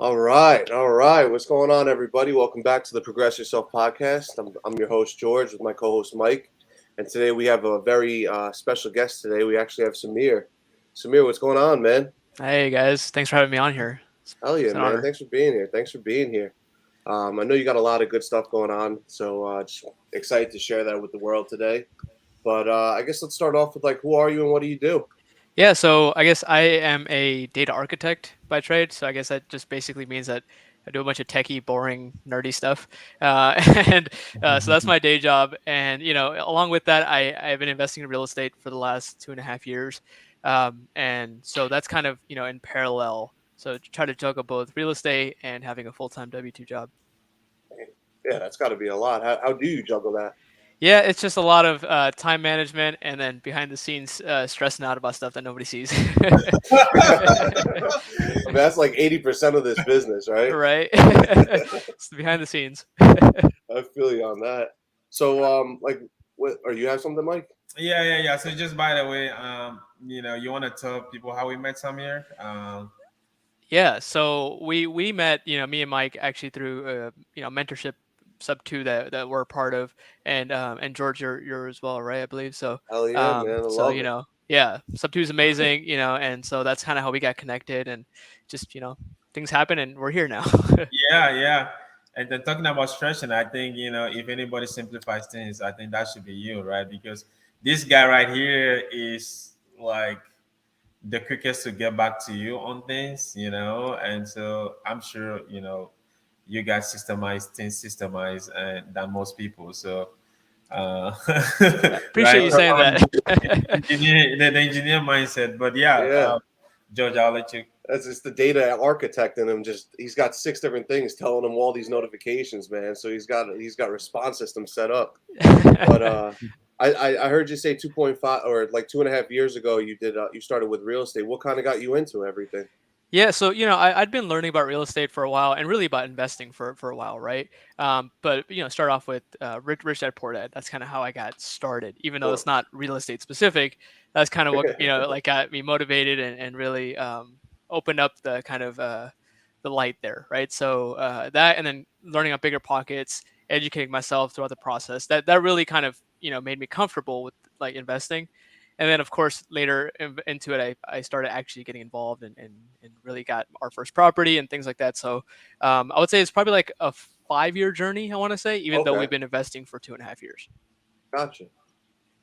All right, all right. What's going on, everybody? Welcome back to the Progress Yourself podcast. I'm your host George with my co-host Mike, and today we have a very special guest. Today we actually have Samir. Samir, what's going on, man? Hey guys, thanks for having me on here. Hell yeah, It's an man! honor. Thanks for being here. Thanks for being here. I know you got a lot of good stuff going on, so just excited to share that with the world today. But I guess let's start off with like, who are you and what do you do? Yeah, so I guess I am a data architect by trade. So I guess that just basically means that I do a bunch of techie, boring, nerdy stuff, and so that's my day job. And along with that, I've been investing in real estate for the last 2.5 years, and so that's kind of in parallel. So try to juggle both real estate and having a full-time W-2 job. Yeah, that's got to be a lot. How do you juggle that? Yeah, it's just a lot of time management and then behind the scenes stressing out about stuff that nobody sees. I mean, that's like 80% of this business, right? Right? It's the behind the scenes. I feel you on that. So, like, what? Or you have something, Mike? Yeah. So just by the way, you want to tell people how we met Samir? Yeah, so we met, me and Mike actually through mentorship sub two that we're a part of, and George, you're as well, right? I believe so. Hell yeah, man! I So love it. yeah, sub two is amazing, and so that's kind of how we got connected, and just things happen, and we're here now. Yeah. And then talking about stretching, I think if anybody simplifies things, I think that should be you, right? Because this guy right here is like the quickest to get back to you on things, and so I'm sure you guys systemize things systemize and than most people. So uh, Appreciate right? you So saying I'm that. the engineer mindset, but yeah, Yeah, George, I'll let you. that's just the data architect in him. Just he's got six different things telling him all these notifications, man. So he's got response systems set up. But I heard you say 2.5 or like 2.5 years ago you started with real estate. What kind of got you into everything? Yeah, so I'd been learning about real estate for a while and really about investing for a while, right? But start off with Rich Dad Poor Dad. That's kind of how I got started, even though it's Or not real estate specific. That's kind of what like got me motivated and really opened up the kind of the light there, right? So that and then learning on bigger pockets, educating myself throughout the process. That really kind of made me comfortable with like investing. And then of course later into it I started actually getting involved and really got our first property and things like that. So I would say it's probably like a 5 year journey, I want to say, even though okay, we've been investing for 2.5 years. gotcha.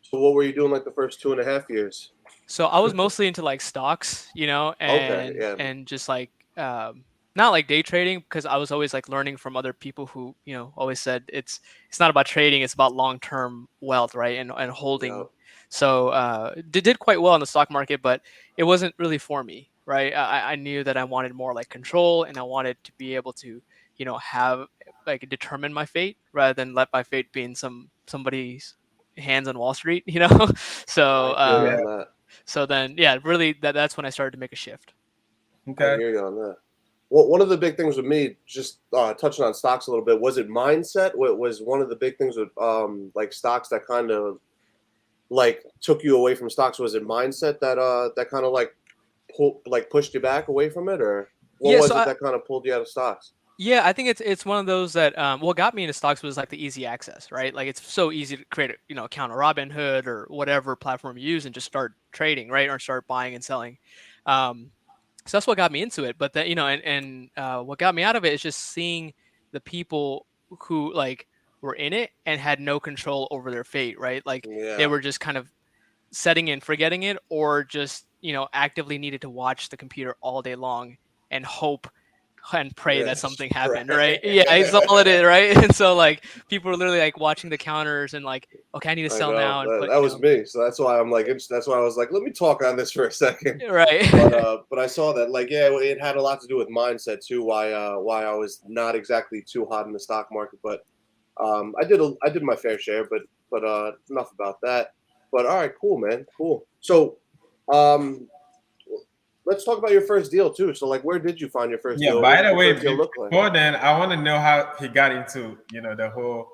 So what were you doing like the first 2.5 years? So I was mostly into like stocks, Okay, yeah, and just like not like day trading, because I was always like learning from other people who always said it's not about trading, it's about long term wealth, right? And yeah, holding. So did quite well in the stock market, but it wasn't really for me, right? I knew that I wanted more like control, and I wanted to be able to have like determine my fate rather than let my fate be in somebody's hands on Wall Street, so I feel you Yeah. on that. so then, yeah, really, that's when I started to make a shift. I Okay. hear you on that. Well, one of the big things with me, just touching on stocks a little bit, was it mindset? What was one of the big things with like stocks that kind of like took you away from stocks? Was it mindset that kind of like pushed you back away from it, or what Yeah, was so it that kind of pulled you out of stocks? yeah, I think it's one of those that what got me into stocks was like the easy access, right? Like it's so easy to create a account on Robinhood or whatever platform you use and just start trading, right, or start buying and selling. Um, so that's what got me into it. But then and what got me out of it is just seeing the people who like were in it and had no control over their fate, right? Like they Yeah, were just kind of setting and forgetting it, or just actively needed to watch the computer all day long and hope and pray yeah, that something right. happened, right? Yeah, it's all it is, right? And so like people are literally like watching the counters and like, okay, I need to I sell know now and that, put that was me, so that's why I'm like, that's why I was like, let me talk on this for a second. But right. but I saw that like yeah, it had a lot to do with mindset too. Why I was not exactly too hot in the stock market, but I did my fair share, but enough about that. But all right, cool, man, cool. So um, let's talk about your first deal too. So like, where did you find your first Yeah. deal? What By did the your way, first deal look like? before then, I want to know how he got into the whole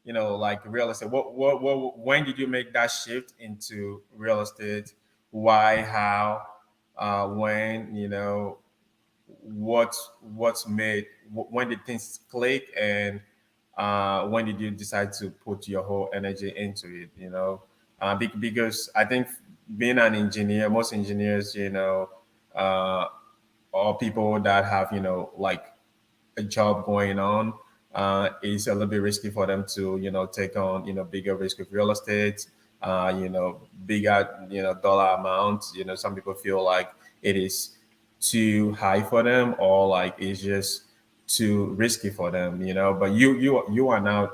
like real estate. When did you make that shift into real estate? Why? How? When? what's made, when did things click, and when did you decide to put your whole energy into it, because I think being an engineer, most engineers, uh, or people that have, like a job going on, it's a little bit risky for them to, take on, bigger risk with real estate, bigger, dollar amounts. Some people feel like it is too high for them, or like it's just too risky for them, but you are now,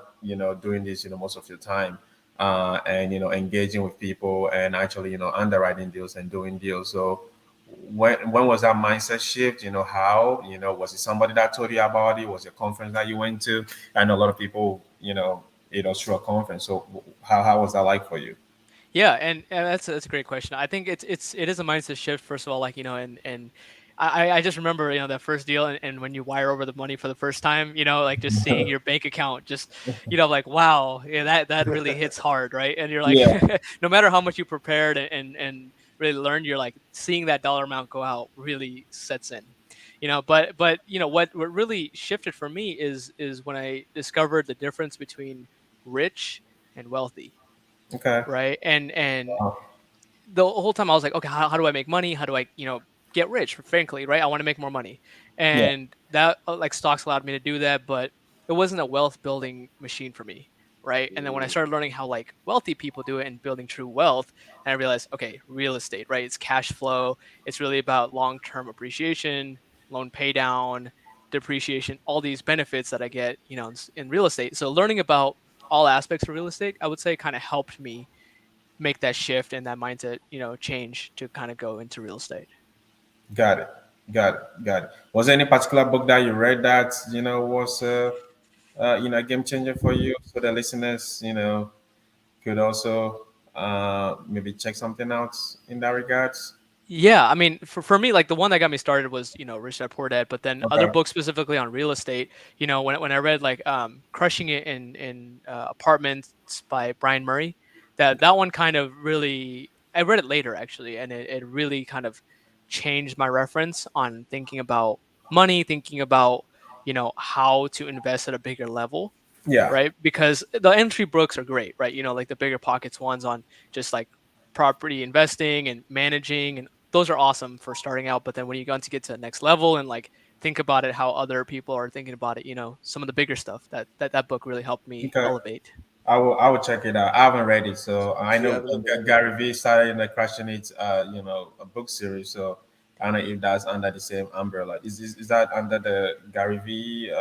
doing this, most of your time, and, engaging with people, and actually, underwriting deals and doing deals. So when was that mindset shift? How, was it somebody that told you about it? Was it a conference that you went to? I know a lot of people, through a conference. So how was that like for you? Yeah, and that's a great question. I think it is a mindset shift, first of all, like, and I just remember, that first deal, and when you wire over the money for the first time, like just seeing your bank account, just, like, wow, yeah, that really hits hard, right? And you're like, Yeah. no matter how much you prepared and really learned, you're like, seeing that dollar amount go out really sets in. But what really shifted for me is when I discovered the difference between rich and wealthy, Okay. right? And Wow. the whole time I was like, okay, how do I make money? How do I, get rich? Frankly, right? I want to make more money, Yeah. and that, like, stocks allowed me to do that, but it wasn't a wealth building machine for me, right? And then when I Mm, started learning how, like, wealthy people do it and building true wealth, and I realized, okay, real estate, right? It's cash flow. It's really about long term appreciation, loan pay down, depreciation, all these benefits that I get, in real estate. So learning about all aspects of real estate, I would say, kind of helped me make that shift and that mindset, change to kind of go into real estate. Got it. Got it. Got it. Was there any particular book that you read that, was, a game changer for you, so the listeners, could also, maybe check something out in that regards? Yeah, I mean, for me, like, the one that got me started was, Rich Dad Poor Dad, but then other Okay. books specifically on real estate, when I read, like, Crushing It in Apartments by Brian Murray, that one kind of really, I read it later actually, and it really kind of changed my reference on thinking about money, thinking about, how to invest at a bigger level, Yeah. right? Because the entry books are great, right? Like the bigger pockets ones on just like property investing and managing, and those are awesome for starting out. But then when you go on to get to the next level and, like, think about it how other people are thinking about it, some of the bigger stuff, that book really helped me Okay. elevate. I will check it out. I haven't read it, so I yeah, know, I've never read it. Gary Vee started in the Crushing It, a book series. So I don't know if that's under the same umbrella. Is that under the Gary Vee,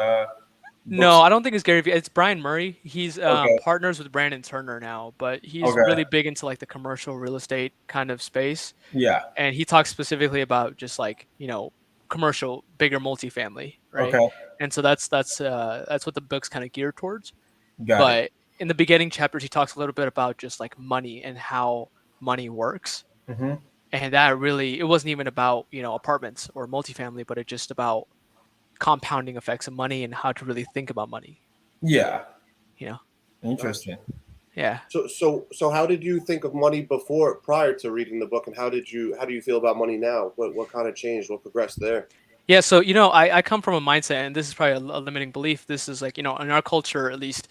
No, books? I don't think it's Gary Vee. It's Brian Murray. He's Okay. partners with Brandon Turner now, but he's Okay. really big into, like, the commercial real estate kind of space. Yeah. And he talks specifically about just, like, commercial, bigger multifamily, right? Okay. And so that's what the book's kind of geared towards. Got it. But in the beginning chapters, he talks a little bit about just, like, money and how money works. Hmm. And that really, it wasn't even about, apartments or multifamily, but it just about compounding effects of money and how to really think about money, Yeah. you know? Gotcha. Interesting. Yeah. So how did you think of money prior to reading the book, and how do you feel about money now? What kind of changed? What progressed there? Yeah, so, I come from a mindset, and this is probably a limiting belief. This is like, in our culture, at least,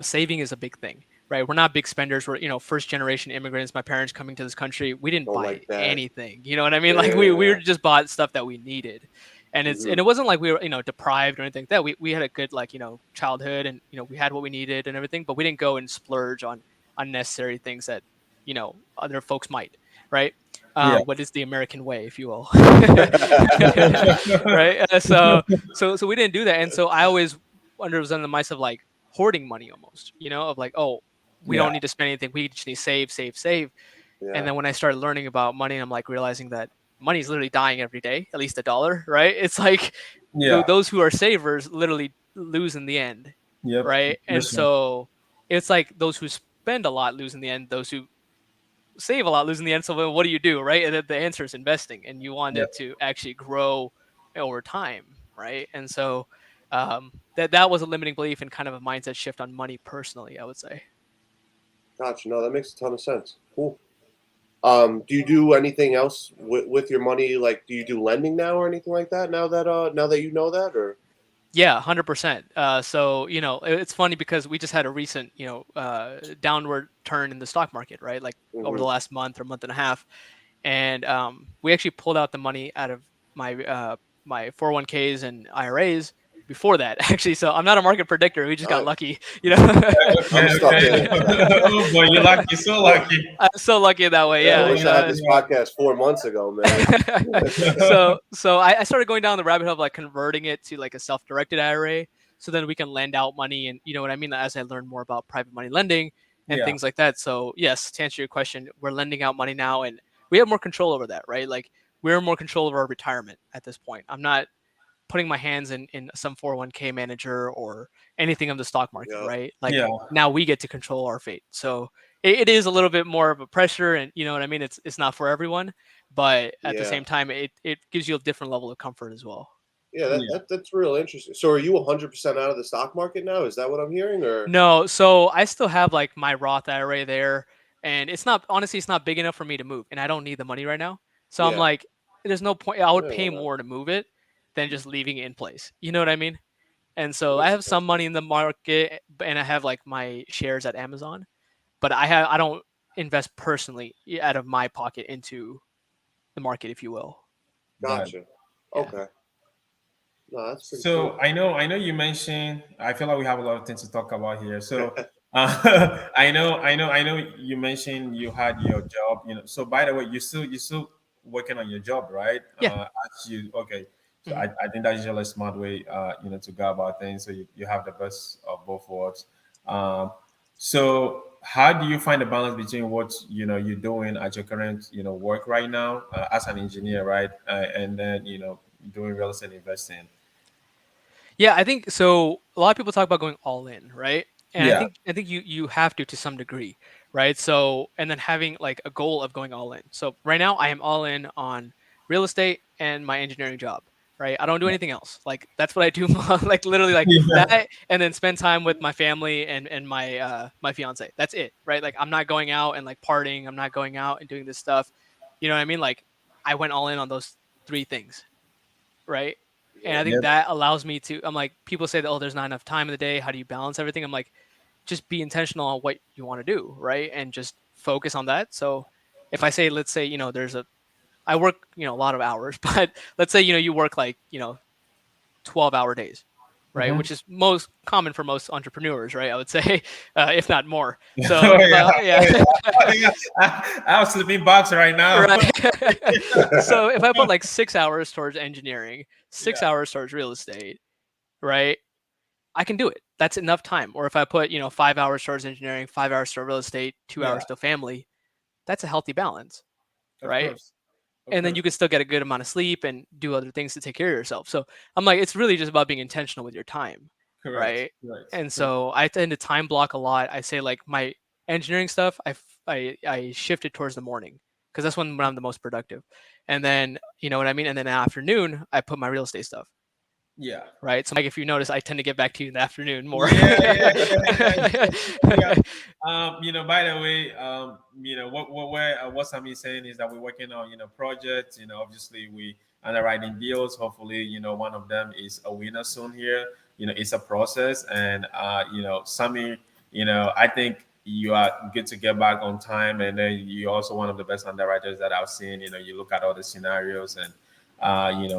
saving is a big thing, right? We're not big spenders. We're, first generation immigrants. My parents coming to this country, we didn't Don't buy like that. anything. You know what I mean? Like, we Yeah. just bought stuff that we needed, and Hmm. it wasn't like we were, deprived or anything like that. We had a good, like, childhood, and, we had what we needed and everything, but we didn't go and splurge on unnecessary things that, other folks might, right? Yeah. What is the American way, if you will. Right? So we didn't do that, and so I always was under the mindset of, like, hoarding money almost, of like, oh, we Yeah. don't need to spend anything. We just need to save, save, save. And Yeah. then when I started learning about money, I'm like realizing that money is literally dying every day, at least a dollar, right? It's like Yeah. those who are savers literally lose in the end, Yep. right? And Listen. so it's like those who spend a lot lose in the end. Those who save a lot losing the end. So then what do you do, right? And the answer is investing, and you want Yep. it to actually grow over time, right? And so that was a limiting belief and kind of a mindset shift on money personally, I would say. Gotcha. No, that makes a ton of sense. Cool. Do you do anything else with your money? Like, do you do lending now or anything like that? Now that you know that, or Yeah, 100%. So it's funny because we just had a recent downward turn in the stock market, right? Like over the hmm last month or month and a half, and we actually pulled out the money out of my 401ks and IRAs before that actually. So I'm not a market predictor. We just got nice? lucky, you know. I'm Okay, stuck okay. in it. Oh boy, you're lucky, so lucky. I'm so lucky that way. Yeah, I Yeah, wish I had this Yeah. podcast 4 months ago, man. so I started going down the rabbit hole of like converting it to like a self-directed IRA, so then we can lend out money, and you know what I mean, as I learn more about private money lending and Yeah, things like that. So yes, to answer your question, we're lending out money now, and we have more control over that, right? Like we're in more control of our retirement at this point. I'm not putting my hands in some 401k manager or anything of the stock market, Yeah, right? Like yeah, now we get to control our fate. So it is a little bit more of a pressure, and you know what I mean. It's not for everyone, but at the yeah, same time, it gives you a different level of comfort as well. yeah. yeah. That's real interesting. So, are you 100% out of the stock market now? Is that what I'm hearing, or No, so I still have like my Roth IRA there, and it's not honestly it's not big enough for me to move, and I don't need the money right now. So I'm yeah? like, there's no point. I would Yeah, why pay not? more to move it than just leaving it in place. You know what I mean? And That so I makes have sense. some money in the market, and I have like my shares at Amazon, but I don't invest personally out of my pocket into the market, if you will. Got it. Gotcha. Yeah. Okay. No, that's pretty So cool. I know you mentioned. I feel like we have a lot of things to talk about here. So I know you mentioned you had your job. So by the way, you still working on your job, right? Yeah. As you okay. So hmm I think that's usually a smart way, to go about things. So you have the best of both worlds. Um, so how do you find the balance between what you're doing at your current work right now as an engineer, right? And then doing real estate investing. Yeah, I think so. A lot of people talk about going all in, right? And Yeah. I think you have to some degree, right? So and then having like a goal of going all in. So right now I am all in on real estate and my engineering job, right? I don't do anything else. Like that's what I do, like literally like Yeah. that, and then spend time with my family and my my fiance. That's it, right? Like I'm not going out and like partying. I'm not going out and doing this stuff. You know what I mean? Like I went all in on those three things, right? And Yeah. I think Yep. that allows me to. I'm like, people say that, oh, there's not enough time in the day. How do you balance everything? I'm like, just be intentional on what you want to do, right? And just focus on that. So if I say, let's say, I work, a lot of hours, but let's say, you work like, 12-hour days, right? Mhm. Which is most common for most entrepreneurs, right? I would say, if not more. So Oh if yeah. yeah, Oh, yeah. Oh, yeah. I was sleeping box right now. right. So if I put like 6 hours towards engineering, six Yeah. hours towards real estate, right? I can do it. That's enough time. Or if I put, 5 hours towards engineering, 5 hours to real estate, two Yeah. hours to family, that's a healthy balance, Of right? course. Of And then you course. can still get a good amount of sleep and do other things to take care of yourself. So I'm like, it's really just about being intentional with your time, Correct. right? Correct. And Correct. so I tend to time block a lot. I say like my engineering stuff, I shift it towards the morning because that's when I'm the most productive. And then, you know what I mean? And then in the afternoon, I put my real estate stuff, Yeah. right? So, Mike, if you notice, I tend to get back to you in the afternoon more. Yeah, yeah, yeah, yeah. By the way, what Sammy is saying is that we're working on, projects. Obviously we underwriting deals. Hopefully, one of them is a winner soon here. It's a process, and Sammy, I think you are good to get back on time, and then you're also one of the best underwriters that I've seen. You look at all the scenarios and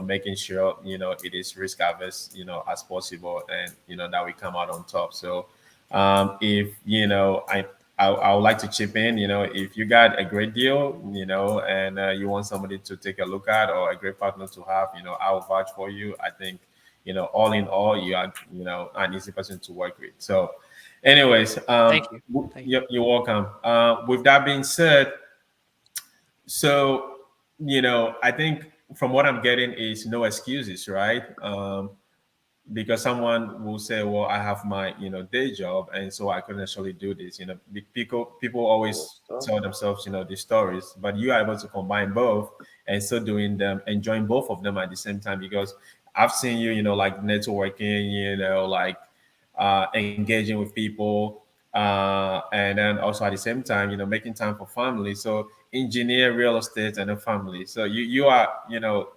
making sure it is risk averse, as possible, and that we come out on top. So, if I would like to chip in. If you got a great deal, and you want somebody to take a look at or a great partner to have, I will vouch for you. I think, all in all, you are, an easy person to work with. So, anyways, Thank you. Thank you. you're welcome. With that being said, so, I think from what I'm getting is no excuses, right? Because someone will say, "Well, I have my, day job, and so I couldn't actually do this." People Yeah, always it's tough. tell themselves, these stories, but you are able to combine both and still doing them, enjoying both of them at the same time. Because I've seen you, like networking, like engaging with people, and then also at the same time, making time for family. So engineer, real estate, and a family. So you are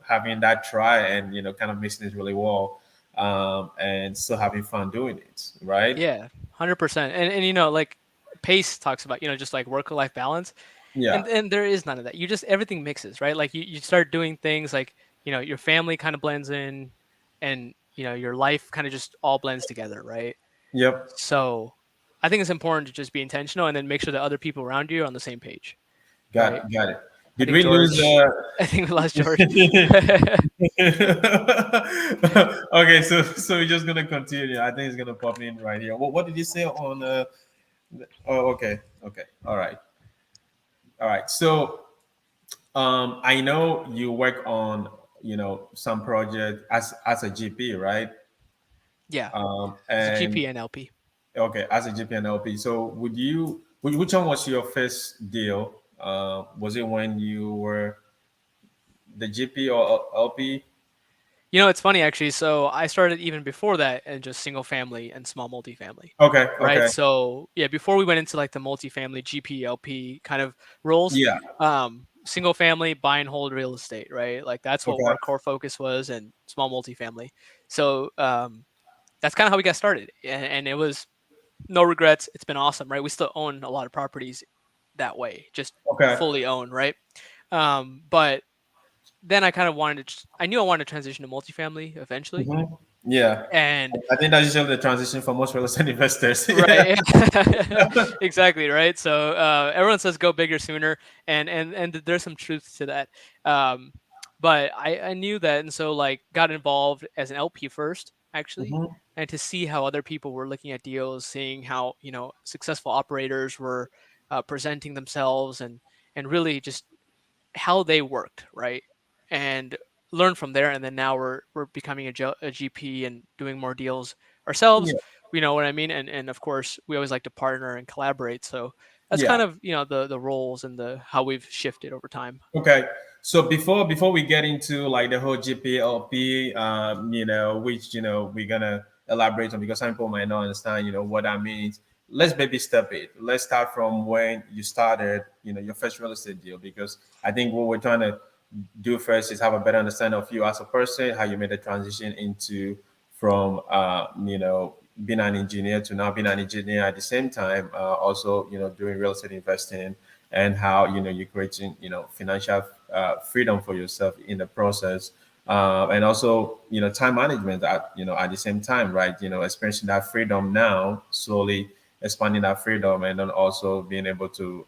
having that try and kind of mixing it really well, and still having fun doing it, right? Yeah, 100%. And like Pace talks about, just like work life balance, Yeah. and there is none of that. You just everything mixes, right? Like you start doing things like your family kind of blends in, and your life kind of just all blends together, right? Yep. So I think it's important to just be intentional and then make sure that other people around you are on the same page, right? Got it. I Did think we lose? George, I think we lost George. Okay, so we're just gonna continue. I think it's gonna pop in right here. What did you say on? Oh, okay, okay, all right, all right. So I know you work on some project as a GP, right? Yeah, as a And GP and LP. okay, as a GP and LP. So which one was your first deal? Was it when you were the GP or LP? It's funny actually. So I started even before that in just single family and small multifamily, Okay, right? okay, So yeah, before we went into like the multifamily GP LP kind of roles, yeah, single family buy and hold real estate, right? Like that's what okay, our core focus was, and small multifamily. So that's kind of how we got started, and it was no regrets. It's been awesome, right? We still own a lot of properties that way, just okay. fully owned, right? But then I kind of wanted to, I knew I wanted to transition to multifamily eventually. Mhm. Yeah, And I think that's usually the transition for most real estate investors. Yeah. right, exactly, right. So everyone says go bigger sooner, and there's some truth to that. Um, but I knew that, and so like got involved as an LP first, actually, Mhm. and to see how other people were looking at deals, seeing how successful operators were presenting themselves, and really just how they worked, right? And learn from there. And then now we're becoming a GP and doing more deals ourselves. Yeah, You know what I mean? And of course, we always like to partner and collaborate. So that's yeah. kind of the roles and the how we've shifted over time. Okay. So before we get into like the whole GPLP, which we're gonna elaborate on because some people might not understand, what that means. Let's baby step it. Let's start from when you started, your first real estate deal, because I think what we're trying to do first is have a better understanding of you as a person, how you made the transition into from being an engineer to now being an engineer at the same time, also doing real estate investing, and how you're creating financial freedom for yourself in the process, and also time management at the same time, right? Experiencing that freedom now, slowly expanding that freedom, and then also being able to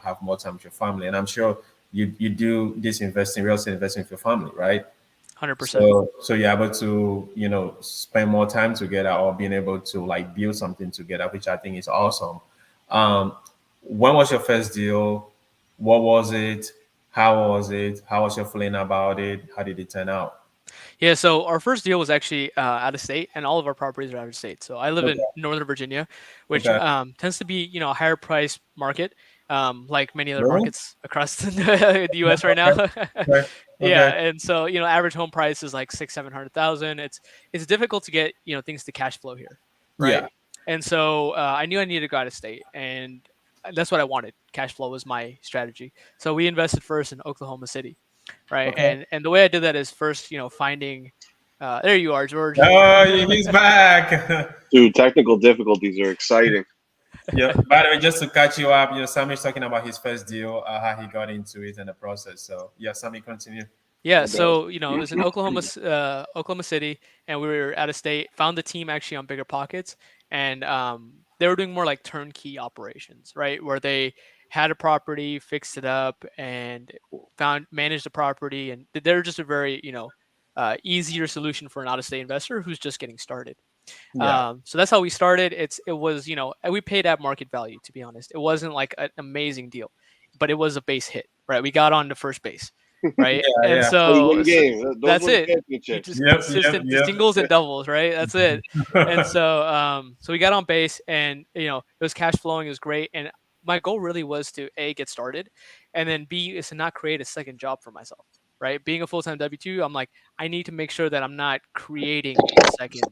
have more time with your family. And I'm sure you do this investing, real estate investing with your family, right? 100%. So you're able to spend more time together, or being able to like build something together, which I think is awesome. um when was your first deal? What was it? How was it? How was your feeling about it? How did it turn out? Yeah, so our first deal was actually out of state, and all of our properties are out of state. So I live in Okay. Northern Virginia, which Okay. tends to be a higher price market, like many other Really? markets across the U.S. right now. Okay. Okay. Yeah, Okay. and so average home price is like 600,000 700,000. It's difficult to get things to cash flow here, right? Yeah. And so I knew I needed to go out of state, and that's what I wanted. Cash flow was my strategy. So we invested first in Oklahoma City, right? Okay. And the way I did that is first, finding. There you are, George. Oh, he's back. Dude, technical difficulties are exciting. Yeah. By the way, just to catch you up, Samir's talking about his first deal, how he got into it and the process. So yeah, Samir, continue. Yeah, My bad. so it was in Oklahoma City, and we were out of state. Found the team actually on Bigger Pockets, and they were doing more like turnkey operations, right, where they had a property, fixed it up, and found managed the property, and they're just a very easier solution for an out of state investor who's just getting started. Yeah. So that's how we started. It was we paid at market value, to be honest. It wasn't like an amazing deal, but it was a base hit, right? We got on to first base, right? Yeah. And Yeah. So you so, win games. Those that's win it. You championships. just Yep. Yep. consistent Yep. singles and doubles, right? That's it. And so so we got on base, and it was cash flowing. It was great, and my goal really was to A, get started, and then B, is to not create a second job for myself, right? Being a full-time W-2, I'm like, I need to make sure that I'm not creating a second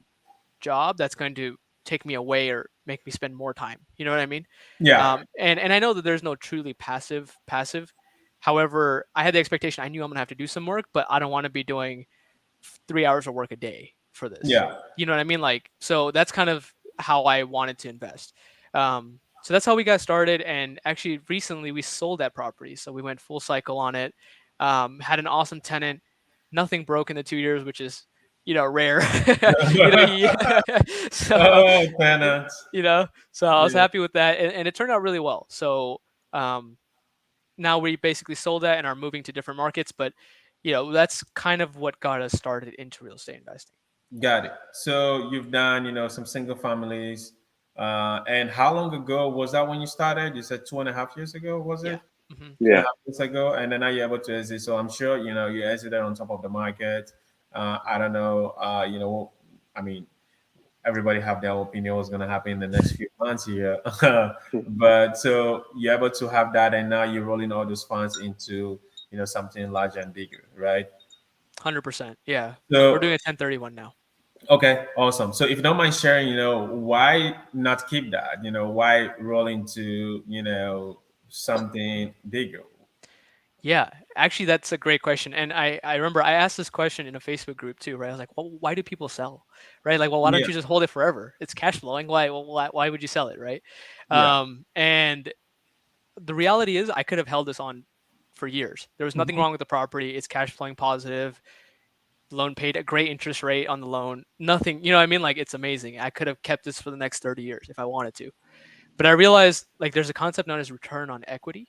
job that's going to take me away or make me spend more time. You know what I mean? Yeah. And I know that there's no truly passive. However, I had the expectation I knew I'm gonna have to do some work, but I don't want to be doing 3 hours of work a day for this. Yeah. You know what I mean? Like, so that's kind of how I wanted to invest. So that's how we got started. And actually, recently we sold that property. So we went full cycle on it. Had an awesome tenant. Nothing broke in the 2 years, which is, rare. He, so, Oh, tenants. so I was Yeah. happy with that. And it turned out really well. So, um, now we basically sold that and are moving to different markets. But, that's kind of what got us started into real estate investing. Got it. So you've done, some single families. And how long ago was that when you started? You said 2.5 years ago, was Yeah. it? Hmm. Two and Yeah. a half years ago. And then now you're able to exit. So I'm sure, you exited on top of the market. I don't know, I mean, everybody have their opinion what's going to happen in the next few months here. But so you're able to have that. And now you're rolling all those funds into, something larger and bigger, right? 100%. Yeah. We're doing So a 1031 now. okay, awesome. So if you don't mind sharing, why not keep that? Why roll into, something bigger? Yeah, actually, that's a great question. And I remember I asked this question in a Facebook group too, right? I was like, well, why do people sell? Right? Like, well, why don't Yeah, you just hold it forever? It's cash flowing. Why would you sell it? Right? yeah. And the reality is I could have held this on for years. There was nothing Hmm. wrong with the property. It's cash flowing positive. Loan paid a great interest rate on the loan. Nothing, you know what I mean? Like, it's amazing. I could have kept this for the next 30 years if I wanted to. But I realized like there's a concept known as return on equity,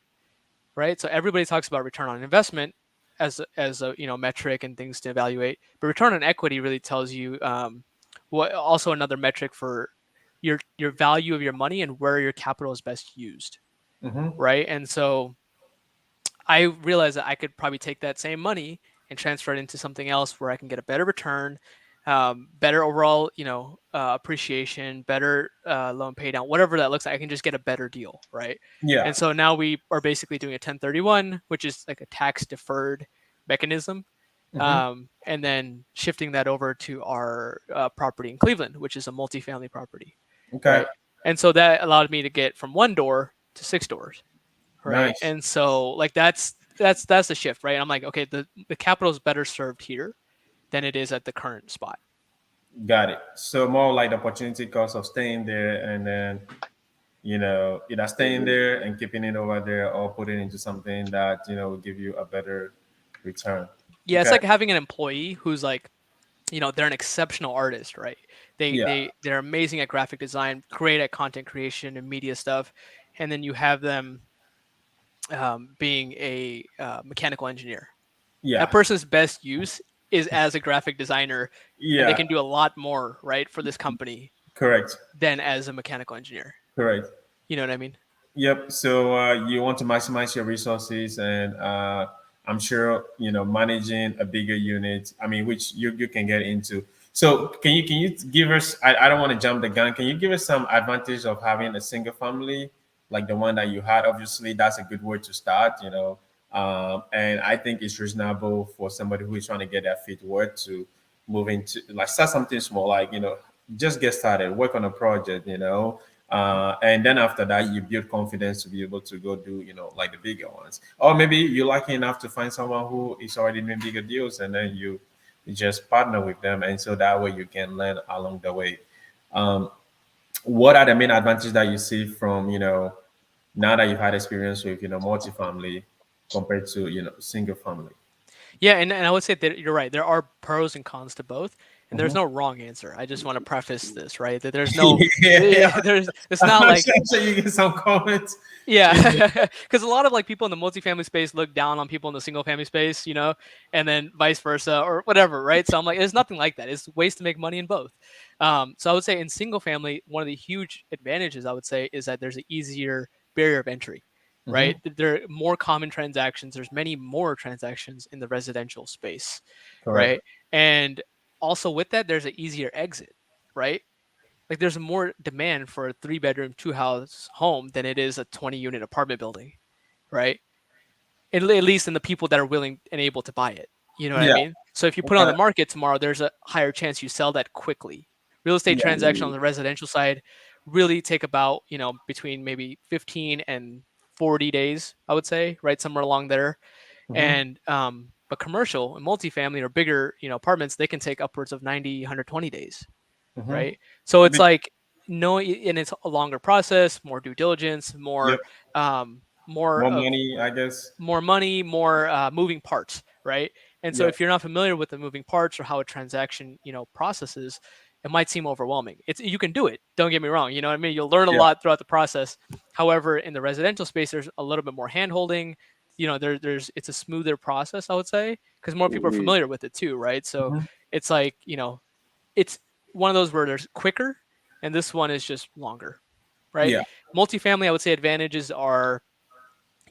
right? So everybody talks about return on investment as a metric and things to evaluate, but return on equity really tells you what also another metric for your value of your money and where your capital is best used, Hmm. right? And so I realized that I could probably take that same money and transfer it into something else where I can get a better return, better overall, appreciation, better loan pay down, whatever that looks like. I can just get a better deal, right? Yeah. And so now we are basically doing a 1031, which is like a tax deferred mechanism, Hmm. and then shifting that over to our property in Cleveland, which is a multifamily property, Okay. right? And so that allowed me to get from one door to six doors, right? Nice. And so like that's the shift, right? I'm like, okay, the capital is better served here than it is at the current spot. Got it. So more like the opportunity cost of staying there and then, either staying there and keeping it over there or putting it into something that, will give you a better return. Yeah, it's Okay. like having an employee who's like, they're an exceptional artist, right? They Yeah. they they're amazing at graphic design, great at content creation and media stuff, and then you have them being a mechanical engineer. That Yeah. person's best use is as a graphic designer, and they Yeah. can do a lot more, right, for this company Correct. than as a mechanical engineer. Correct. You know what I mean? Yep. So you want to maximize your resources, and I'm sure managing a bigger unit. I mean, which you can get into. So can you give us? I don't want to jump the gun. Can you give us some advantage of having a single family like the one that you had? Obviously, that's a good way to start. And I think it's reasonable for somebody who is trying to get their feet wet to move into like start something small, like just get started, work on a project. And then after that you build confidence to be able to go do like the bigger ones, or maybe you're lucky enough to find someone who is already doing bigger deals and then you just partner with them, and so that way you can learn along the way. um, what are the main advantages that you see from now that you've had experience with multifamily compared to single family? Yeah, and I would say that you're right. There are pros and cons to both, and there's Mhm. no wrong answer. I just want to preface this, right? That there's no, Yeah, there's, it's not I'm like, sure you get some comments. yeah, because a lot of like people in the multifamily space look down on people in the single family space, and then vice versa or whatever, right? So I'm like, there's nothing like that. It's ways to make money in both. So I would say in single family, one of the huge advantages I would say is that there's an easier barrier of entry, right? Hmm. There are more common transactions. There's many more transactions in the residential space, Correct. right? And also with that, there's an easier exit, right? Like there's more demand for a 3 bedroom, two house home than it is a 20 unit apartment building, right? At least in the people that are willing and able to buy it. You know what I Yeah. mean? So if you put it on Okay. the market tomorrow, there's a higher chance you sell that quickly, Real estate Yeah. transactions on Mm, the residential side really take about, between maybe 15 and 40 days, I would say, right somewhere along there. Hmm. And but commercial and multifamily or bigger, apartments, they can take upwards of 90, 120 days, Hmm. right? So it's like no, and it's a longer process, more due diligence, Yep. more More of money, I guess. more money, more moving parts, right? And so Yep. if you're not familiar with the moving parts or how a transaction, processes, it might seem overwhelming. It's You can do it. Don't get me wrong. You know what I mean? You'll learn a Yeah. lot throughout the process. However, in the residential space, there's a little bit more hand holding. There's it's a smoother process, I would say, because more people are mhm, familiar with it too, right? So Hmm. it's like, it's one of those where there's quicker, and this one is just longer, right? Yeah. Multifamily, I would say advantages are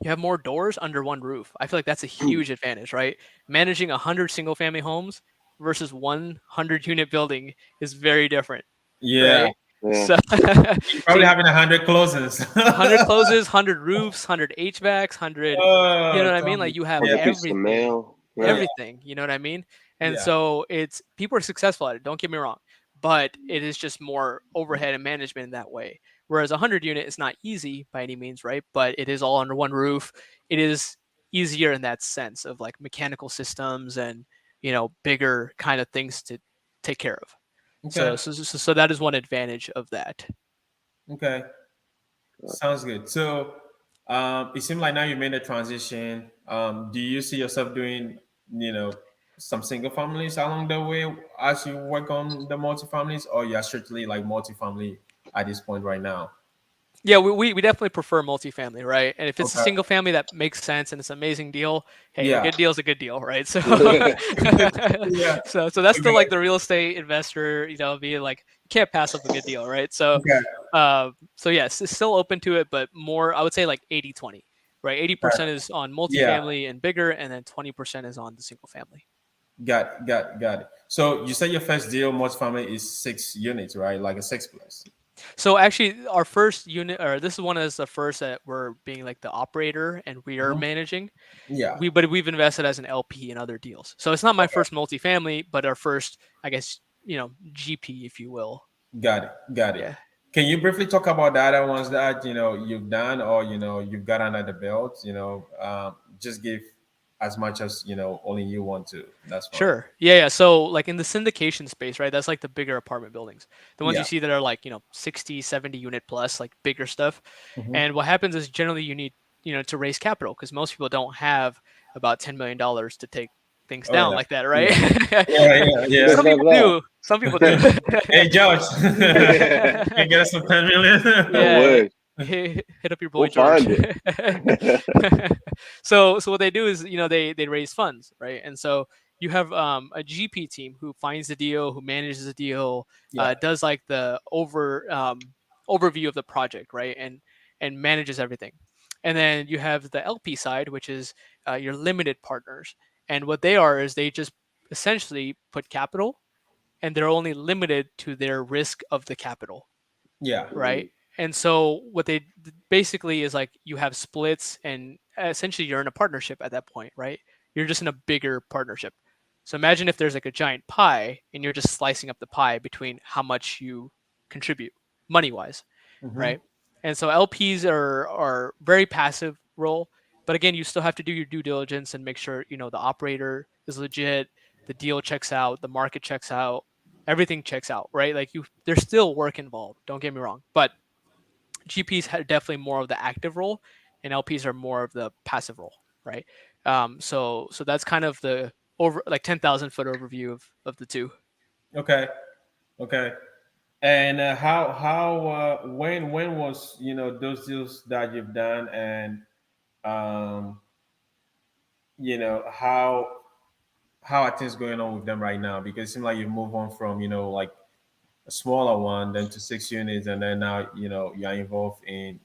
you have more doors under one roof. I feel like that's a huge advantage, right? Managing 100 single family homes versus 100 unit building is very different, Yeah. right? yeah. So, You're so probably having 100 closings. 100 closes, 100 roofs, 100 HVACs, 100, you know Oh, what I mean? Like Tony. you have Yeah. 100 pieces of everything, mail. Oh, Yeah. yeah. you know what I mean? And Yeah. so it's people are successful at it, don't get me wrong, but it is just more overhead and management in that way. Whereas a 100 unit is not easy by any means, right? But it is all under one roof. It is easier in that sense of like mechanical systems and, bigger kind of things to take care of. So Okay. so that is one advantage of that. Okay. Sounds good. So, it seems like now you made a transition. Do you see yourself doing, you know, some single families along the way as you work on the multifamilies, or you're strictly like multifamily at this point right now? Yeah, we definitely prefer multifamily, right? And if it's a Okay. single family that makes sense and it's an amazing deal, hey, a Yeah. good deal is a good deal, right? So, Yeah. so that's still like Okay. the real estate investor, being like you can't pass up a good deal, right? So, Okay. yes, it's still open to it, but more, I would say like 80-20, right? Okay. 80% is on Yeah. multifamily and bigger, and then 20% is on the single family. Got it. So you said your first deal multifamily is 6 units, right? Like a six plus. So actually, our first unit, or this is one is the first that we're being like the operator and we are Mhm. managing. Yeah. But we've invested as an LP in other deals. So it's not my Okay. first multifamily, but our first, I guess, GP, if you will. Got it. Got it. Yeah. Can you briefly talk about the other ones that you've done or you've got under the belt? Just give as much as only you want to. That's fine. Sure. Yeah. So like in the syndication space, right? That's like the bigger apartment buildings. The ones you Yeah. see that are like, 60, 70 unit plus, like bigger stuff. Hmm. And what happens is generally you need, to raise capital because most people don't have about $10 million to take things Oh down yeah. like that, Yeah. right? Yeah. Yeah. Who Yeah. Some doesn't have people that? do. Some people do. Hey, George, Yeah. can you get us some 10 million? I Yeah, wish. hit up your boy We'll George. find it. So what they do is they raise funds, right? And so you have a GP team who finds the deal, who manages the deal, Yeah. does like the overview of the project, right? And manages everything. And then you have the LP side, which is your limited partners. And what they are is they just essentially put capital, and they're only limited to their risk of the capital, Yeah. right? Mhm. And so what they basically is like you have splits, and essentially you're in a partnership at that point, right? You're just in a bigger partnership. So imagine if there's like a giant pie and you're just slicing up the pie between how much you contribute money wise, Hmm. right? And so LPs are very passive role, but again, you still have to do your due diligence and make sure the operator is legit, the deal checks out, the market checks out, everything checks out, right? Like there's still work involved. Don't get me wrong, but GPs have definitely more of the active role, and LPs are more of the passive role, right? So that's kind of the over like 10,000 foot overview of the two. Okay. Okay. And when was those deals that you've done, and um how are things going on with them right now? Because it seems like you've moved on from like a smaller one then to 6 units, and then now you're involved in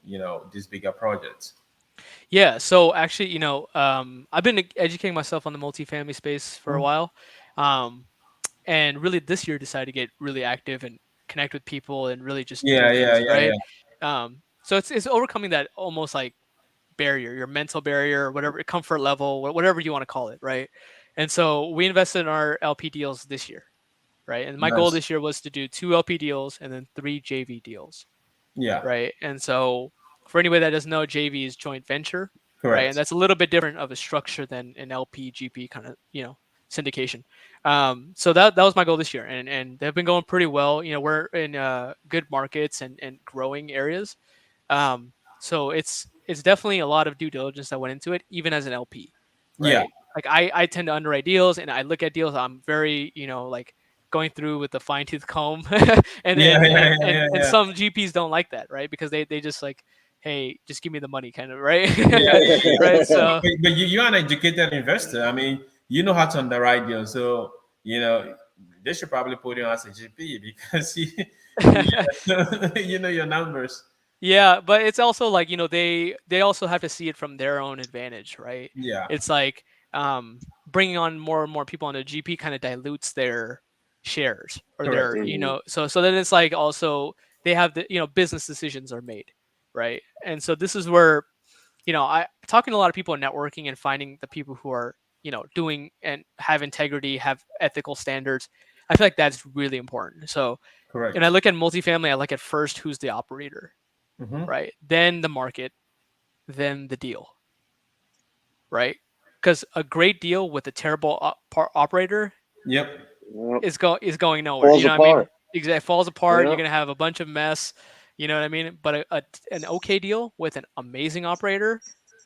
these bigger projects. Yeah. So actually, I've been educating myself on the multifamily space for a Mhm. while, um, and really this year decided to get really active and connect with people and really just do Yeah, yeah, things yeah, right. yeah. So it's overcoming that almost like barrier, your mental barrier, whatever comfort level, whatever you want to call it, right? And so we invested in our LP deals this year, right? And my goal Nice. this year was to do 2 LP deals and then 3 JV deals, Yeah. right? And so for anybody that doesn't know, JV is joint venture, right? And Correct. that's a little bit different of a structure than an LP GP kind of syndication. So that was my goal this year, and they've been going pretty well. We're in good markets and growing areas. So it's definitely a lot of due diligence that went into it, even as an LP, Yeah. right? Like I tend to underwrite deals, and I look at deals. I'm very like going through with the fine tooth comb, and Yeah. and Yeah. and Yeah. and Yeah. and Yeah. some GPs don't like that, right? Because they just like, hey, just give me the money, kind of, right? Yeah, yeah, yeah. Right. So But you're an educated investor. I mean, you know how to underwrite deals. So, they should probably put you as a GP because you know your numbers. yeah, but it's also like, they also have to see it from their own advantage, right? Yeah, It's like bringing on more and more people on a GP kind of dilutes their shares or correct. their, so then it's like also they have the, business decisions are made, right? And so this is where, I talking to a lot of people in networking and finding the people who are, doing and have integrity, have ethical standards. I feel like that's really important. So, and I Correct. look at multifamily, I look at first who's the operator, Mm-hmm. right? Then the market, then the deal, right? Because a great deal with a terrible operator Yep. Yep. is going nowhere. Falls You know what I mean? apart. Exactly, falls apart. You're Yep. gonna have a bunch of mess. You know what I mean? But an okay deal with an amazing operator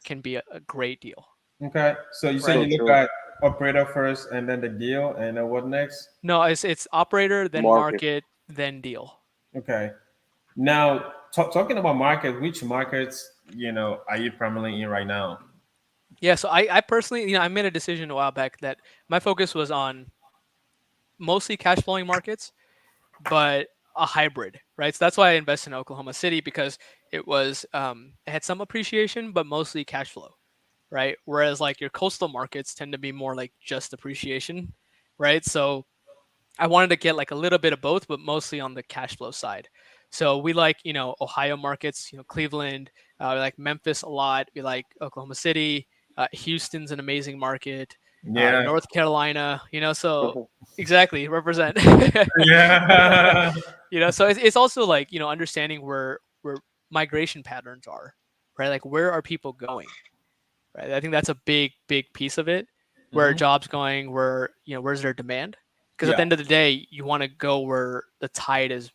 can be a great deal, Okay. So you say right? So you look true. at operator first and then the deal, and then what next? No, it's operator, then Market. market, then deal. Okay. Now, talking about market, which markets are you primarily in right now? Yeah, so I personally, I made a decision a while back that my focus was on mostly cash flowing markets, but a hybrid, right? So that's why I invested in Oklahoma City, because it had some appreciation, but mostly cash flow, right? Whereas like your coastal markets tend to be more like just appreciation, right? So I wanted to get like a little bit of both, but mostly on the cash flow side. So we like, Ohio markets, Cleveland, we like Memphis a lot. We like Oklahoma City. Houston's an amazing market. Yeah. North Carolina, so exactly represent. Yeah. So it's also like, understanding where migration patterns are, right? Like where are people going, right? I think that's a big piece of it. Where are Hmm. jobs going? Where's their demand? Because at Yeah. the end of the day, you want to go where the tide is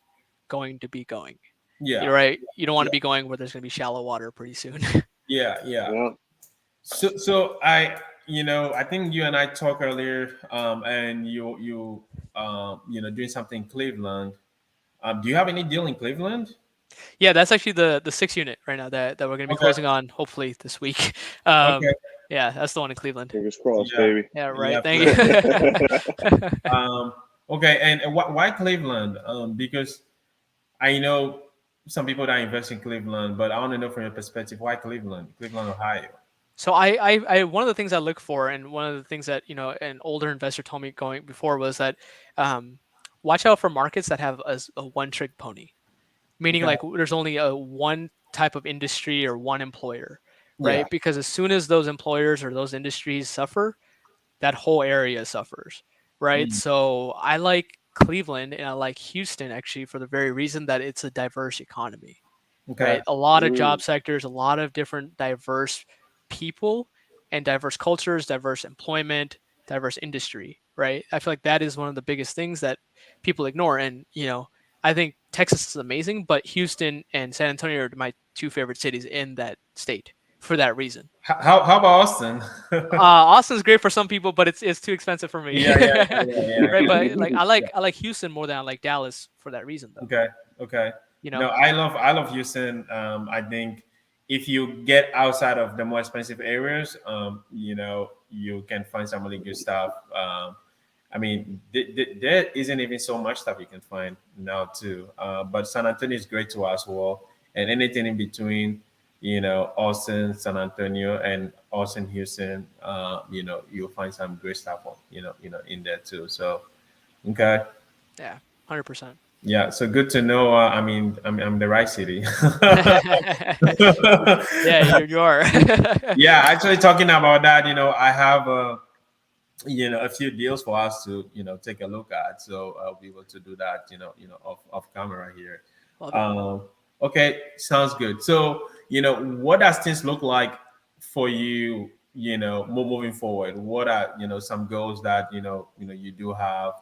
going to be going. Yeah. You're right. You don't want Yeah. to be going where there's going to be shallow water pretty soon. Yeah. Yeah. Yep. So I think you and I talked earlier, and doing something in Cleveland. Do you have any deal in Cleveland? Yeah, that's actually the 6 unit right now that we're going to be Okay. closing on hopefully this week. Okay. Yeah, that's the one in Cleveland. Fingers crossed, Yeah. baby. Yeah, Yeah. right. Thank Please. you. Okay. And why Cleveland? Because I know some people that invest in Cleveland, but I want to know from your perspective, why Cleveland? Cleveland, Ohio. So I one of the things I look for, and one of the things that an older investor told me going before, was that um, watch out for markets that have a one trick pony, meaning Okay. like there's only a one type of industry or one employer, Yeah. right? Because as soon as those employers or those industries suffer, that whole area suffers, right? Mm. So I like Cleveland and I like Houston actually for the very reason that it's a diverse economy, Okay. right? A lot of Mm. job sectors, a lot of different diverse people and diverse cultures, diverse employment, diverse industry, right? I feel like that is one of the biggest things that people ignore. And, I think Texas is amazing, but Houston and San Antonio are my two favorite cities in that state for that reason. How about Austin? Austin's great for some people, but it's too expensive for me. Yeah, yeah, yeah, yeah, Right, yeah. but like I like Houston more than I like Dallas for that reason though. Okay, okay. You No, know? I love Houston. I think if you get outside of the more expensive areas, you can find some really good stuff. I mean, there isn't even so much stuff you can find now too. But San Antonio is great to as well, and anything in between, Austin, San Antonio, and Austin, Houston, you'll find some great stuff on, in there too. So, okay. Yeah, 100%. Yeah, so good to know. I mean, I'm the right city. Yeah, you are. Yeah, actually, talking about that, I have a few deals for us to take a look at. So I'll be able to do that off camera here. Love it. um okay, sounds good. So what does things look like for you, moving forward? What are some goals that you do have,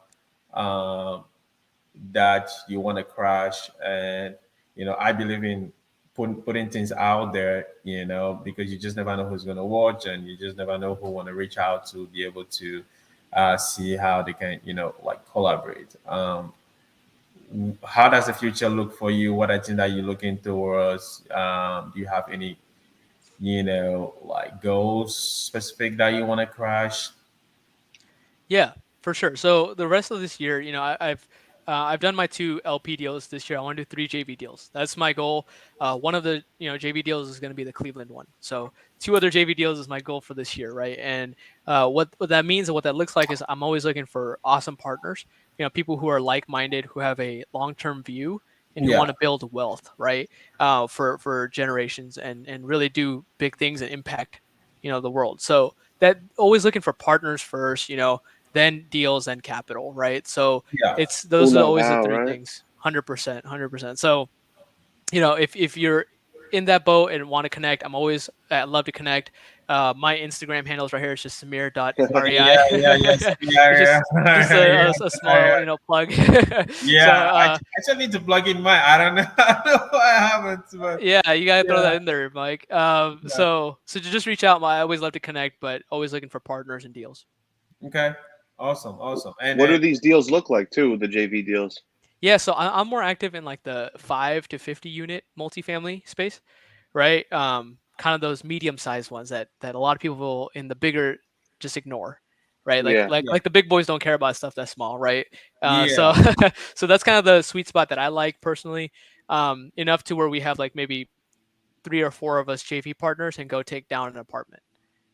um that you want to crash? And I believe in putting things out there, because you just never know who's going to watch, and you just never know who want to reach out to be able to see how they can like collaborate. How does the future look for you? What are things that you're looking towards? Do you have any like goals specific that you want to crash? Yeah, for sure. So the rest of this year, I've done my two LP deals this year. I want to do three JV deals. That's my goal. One of the JV deals is going to be the Cleveland one. So two other JV deals is my goal for this year, right? And what that means and what that looks like is I'm always looking for awesome partners. People who are like minded, who have a long term view, and who want Yeah, to build wealth, right? For generations and really do big things and impact the world. So that always looking for partners first. Then deals and capital, right? So yeah, it's Who those are not always the how, three right? things. 100%, 100%. So if you're in that boat and want to connect, I'm always I love to connect. My Instagram handle is right here. It's just Samir.rei. yeah, yeah, yes, It's yeah, just yeah, yeah, a yeah. small plug. So Yeah, I just need to plug in mine. I don't know, I don't know why I haven't, but yeah, you gotta throw yeah, that in there, Mike. yeah. So to just reach out. I always love to connect, but always looking for partners and deals. Okay, awesome, awesome. And What then do these deals look like too? The JV deals. Yeah, so I'm more active in like the 5 to 50 unit multifamily space, right? Kind of those medium sized ones that a lot of people in the bigger just ignore, right? Like Yeah. like yeah, like the big boys don't care about stuff that's small, right? So yeah, so that's kind of the sweet spot that I like personally. Enough to where we have like maybe 3 or 4 of us JV partners and go take down an apartment,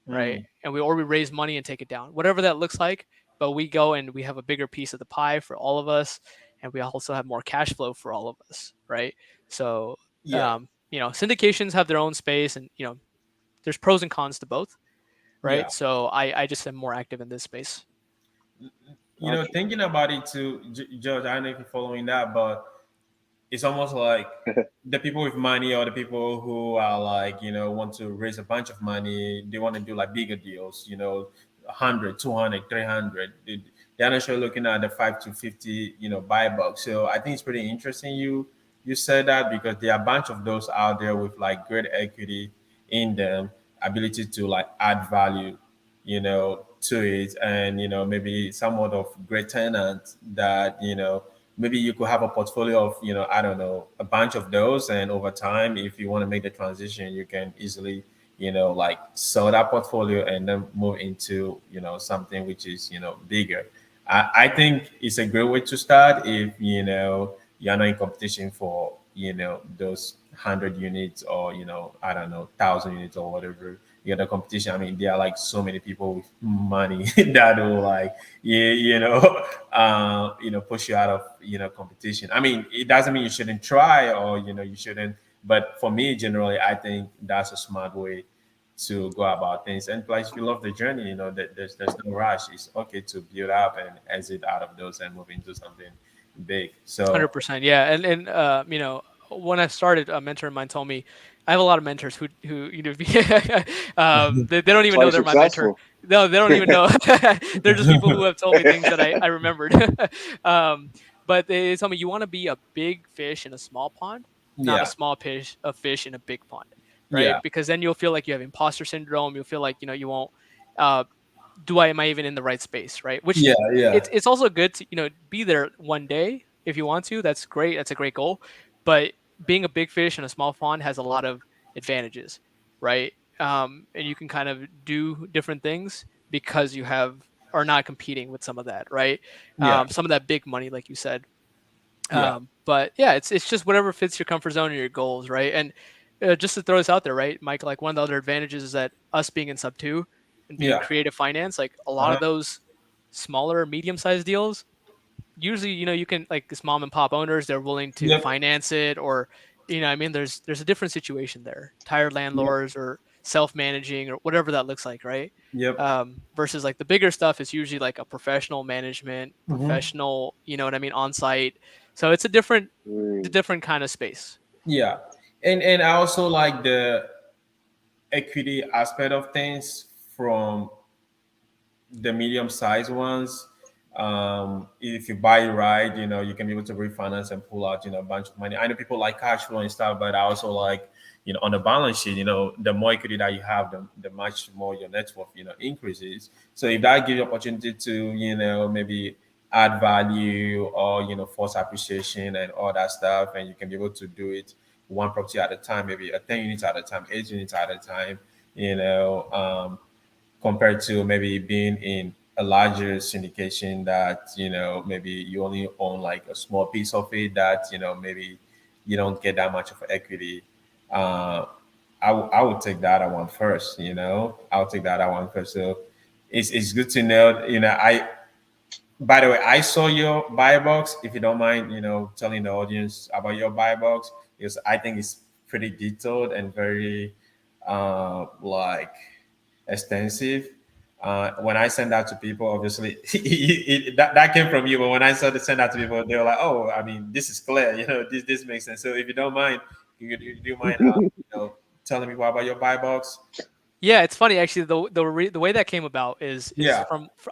right? mm, And we raise money and take it down, whatever that looks like. But we go and we have a bigger piece of the pie for all of us, and we also have more cash flow for all of us, right? So, yeah, syndications have their own space, and there's pros and cons to both, yeah. right? So I just am more active in this space. Gotcha. Thinking about it too, George. I don't know if you're following that, but it's almost like the people with money, or the people who are like want to raise a bunch of money, they want to do like bigger deals, 100, 200, 300. They're not sure looking at the 5 to 50 buy box. So I think it's pretty interesting you said that, because there are a bunch of those out there with like great equity in them, ability to like add value to it, and maybe somewhat of great tenant that maybe you could have a portfolio of I don't know, a bunch of those, and over time, if you want to make the transition, you can easily like sell that portfolio and then move into something which is bigger. I think it's a great way to start if you're not in competition for those 100 units, or I don't know, 1,000 units or whatever. The competition. I mean, there are like so many people with money that will like push you out of competition. I mean, it doesn't mean you shouldn't try, or you shouldn't. But for me, generally, I think that's a smart way to go about things. And plus, if you love the journey, that there's no rush. It's okay to build up and exit out of those and move into something big. So 100%. Yeah. And when I started, a mentor of mine told me I have a lot of mentors who they don't That's even why know you're they're my mentor. successful. No, they don't even know. They're just people who have told me things that I remembered. um, but they tell me you want to be a big fish in a small pond, not a yeah, small fish in a big pond, right? yeah, Because then you'll feel like you have imposter syndrome. You'll feel like you won't. Uh, do I am I even in the right space, right? Which yeah, yeah, it's also good to be there one day if you want to. That's great. That's a great goal. But being a big fish in a small pond has a lot of advantages, right? And you can kind of do different things because you have are not competing with some of that, right? yeah, Some of that big money, like you said. yeah, But yeah, it's just whatever fits your comfort zone and your goals, right? And just to throw this out there, right, Mike? Like one of the other advantages is that us being in sub two and being yeah. creative finance, like a lot Uh-huh. of those smaller, medium sized deals, usually you can like this mom and pop owners, they're willing to Yep. finance it, or I mean, there's a different situation there. Tired Yep. landlords or self-managing or whatever that looks like, right? Yep. Versus like the bigger stuff is usually like a professional management, Hmm. professional, you know what I mean, on site. So it's a Mm. different kind of space. Yeah, and I also like the equity aspect of things from the medium sized ones. If you buy it right, you can be able to refinance and pull out, a bunch of money. I know people like cash flow and stuff, but I also like, on the balance sheet, the more equity that you have, the much more your net worth, increases. So if that gives you opportunity to, maybe add value or, force appreciation and all that stuff, and you can be able to do it one property at a time, maybe a 10 units at a time, 8 units at a time, compared to maybe being in a larger syndication that maybe you only own like a small piece of it that maybe you don't get that much of equity. uh I would take that one first. I'll take that one first. So it's good to know. I By the way, I saw your buy box. If you don't mind, telling the audience about your buy box, because I think it's pretty detailed and very like extensive. When I send that to people, obviously that came from you. But when I started to send that to people, they were like, "Oh, I mean, this is clear. This makes sense." So if you don't mind, do you mind, telling me what about your buy box? Yeah, it's funny actually. The way that came about is Yeah.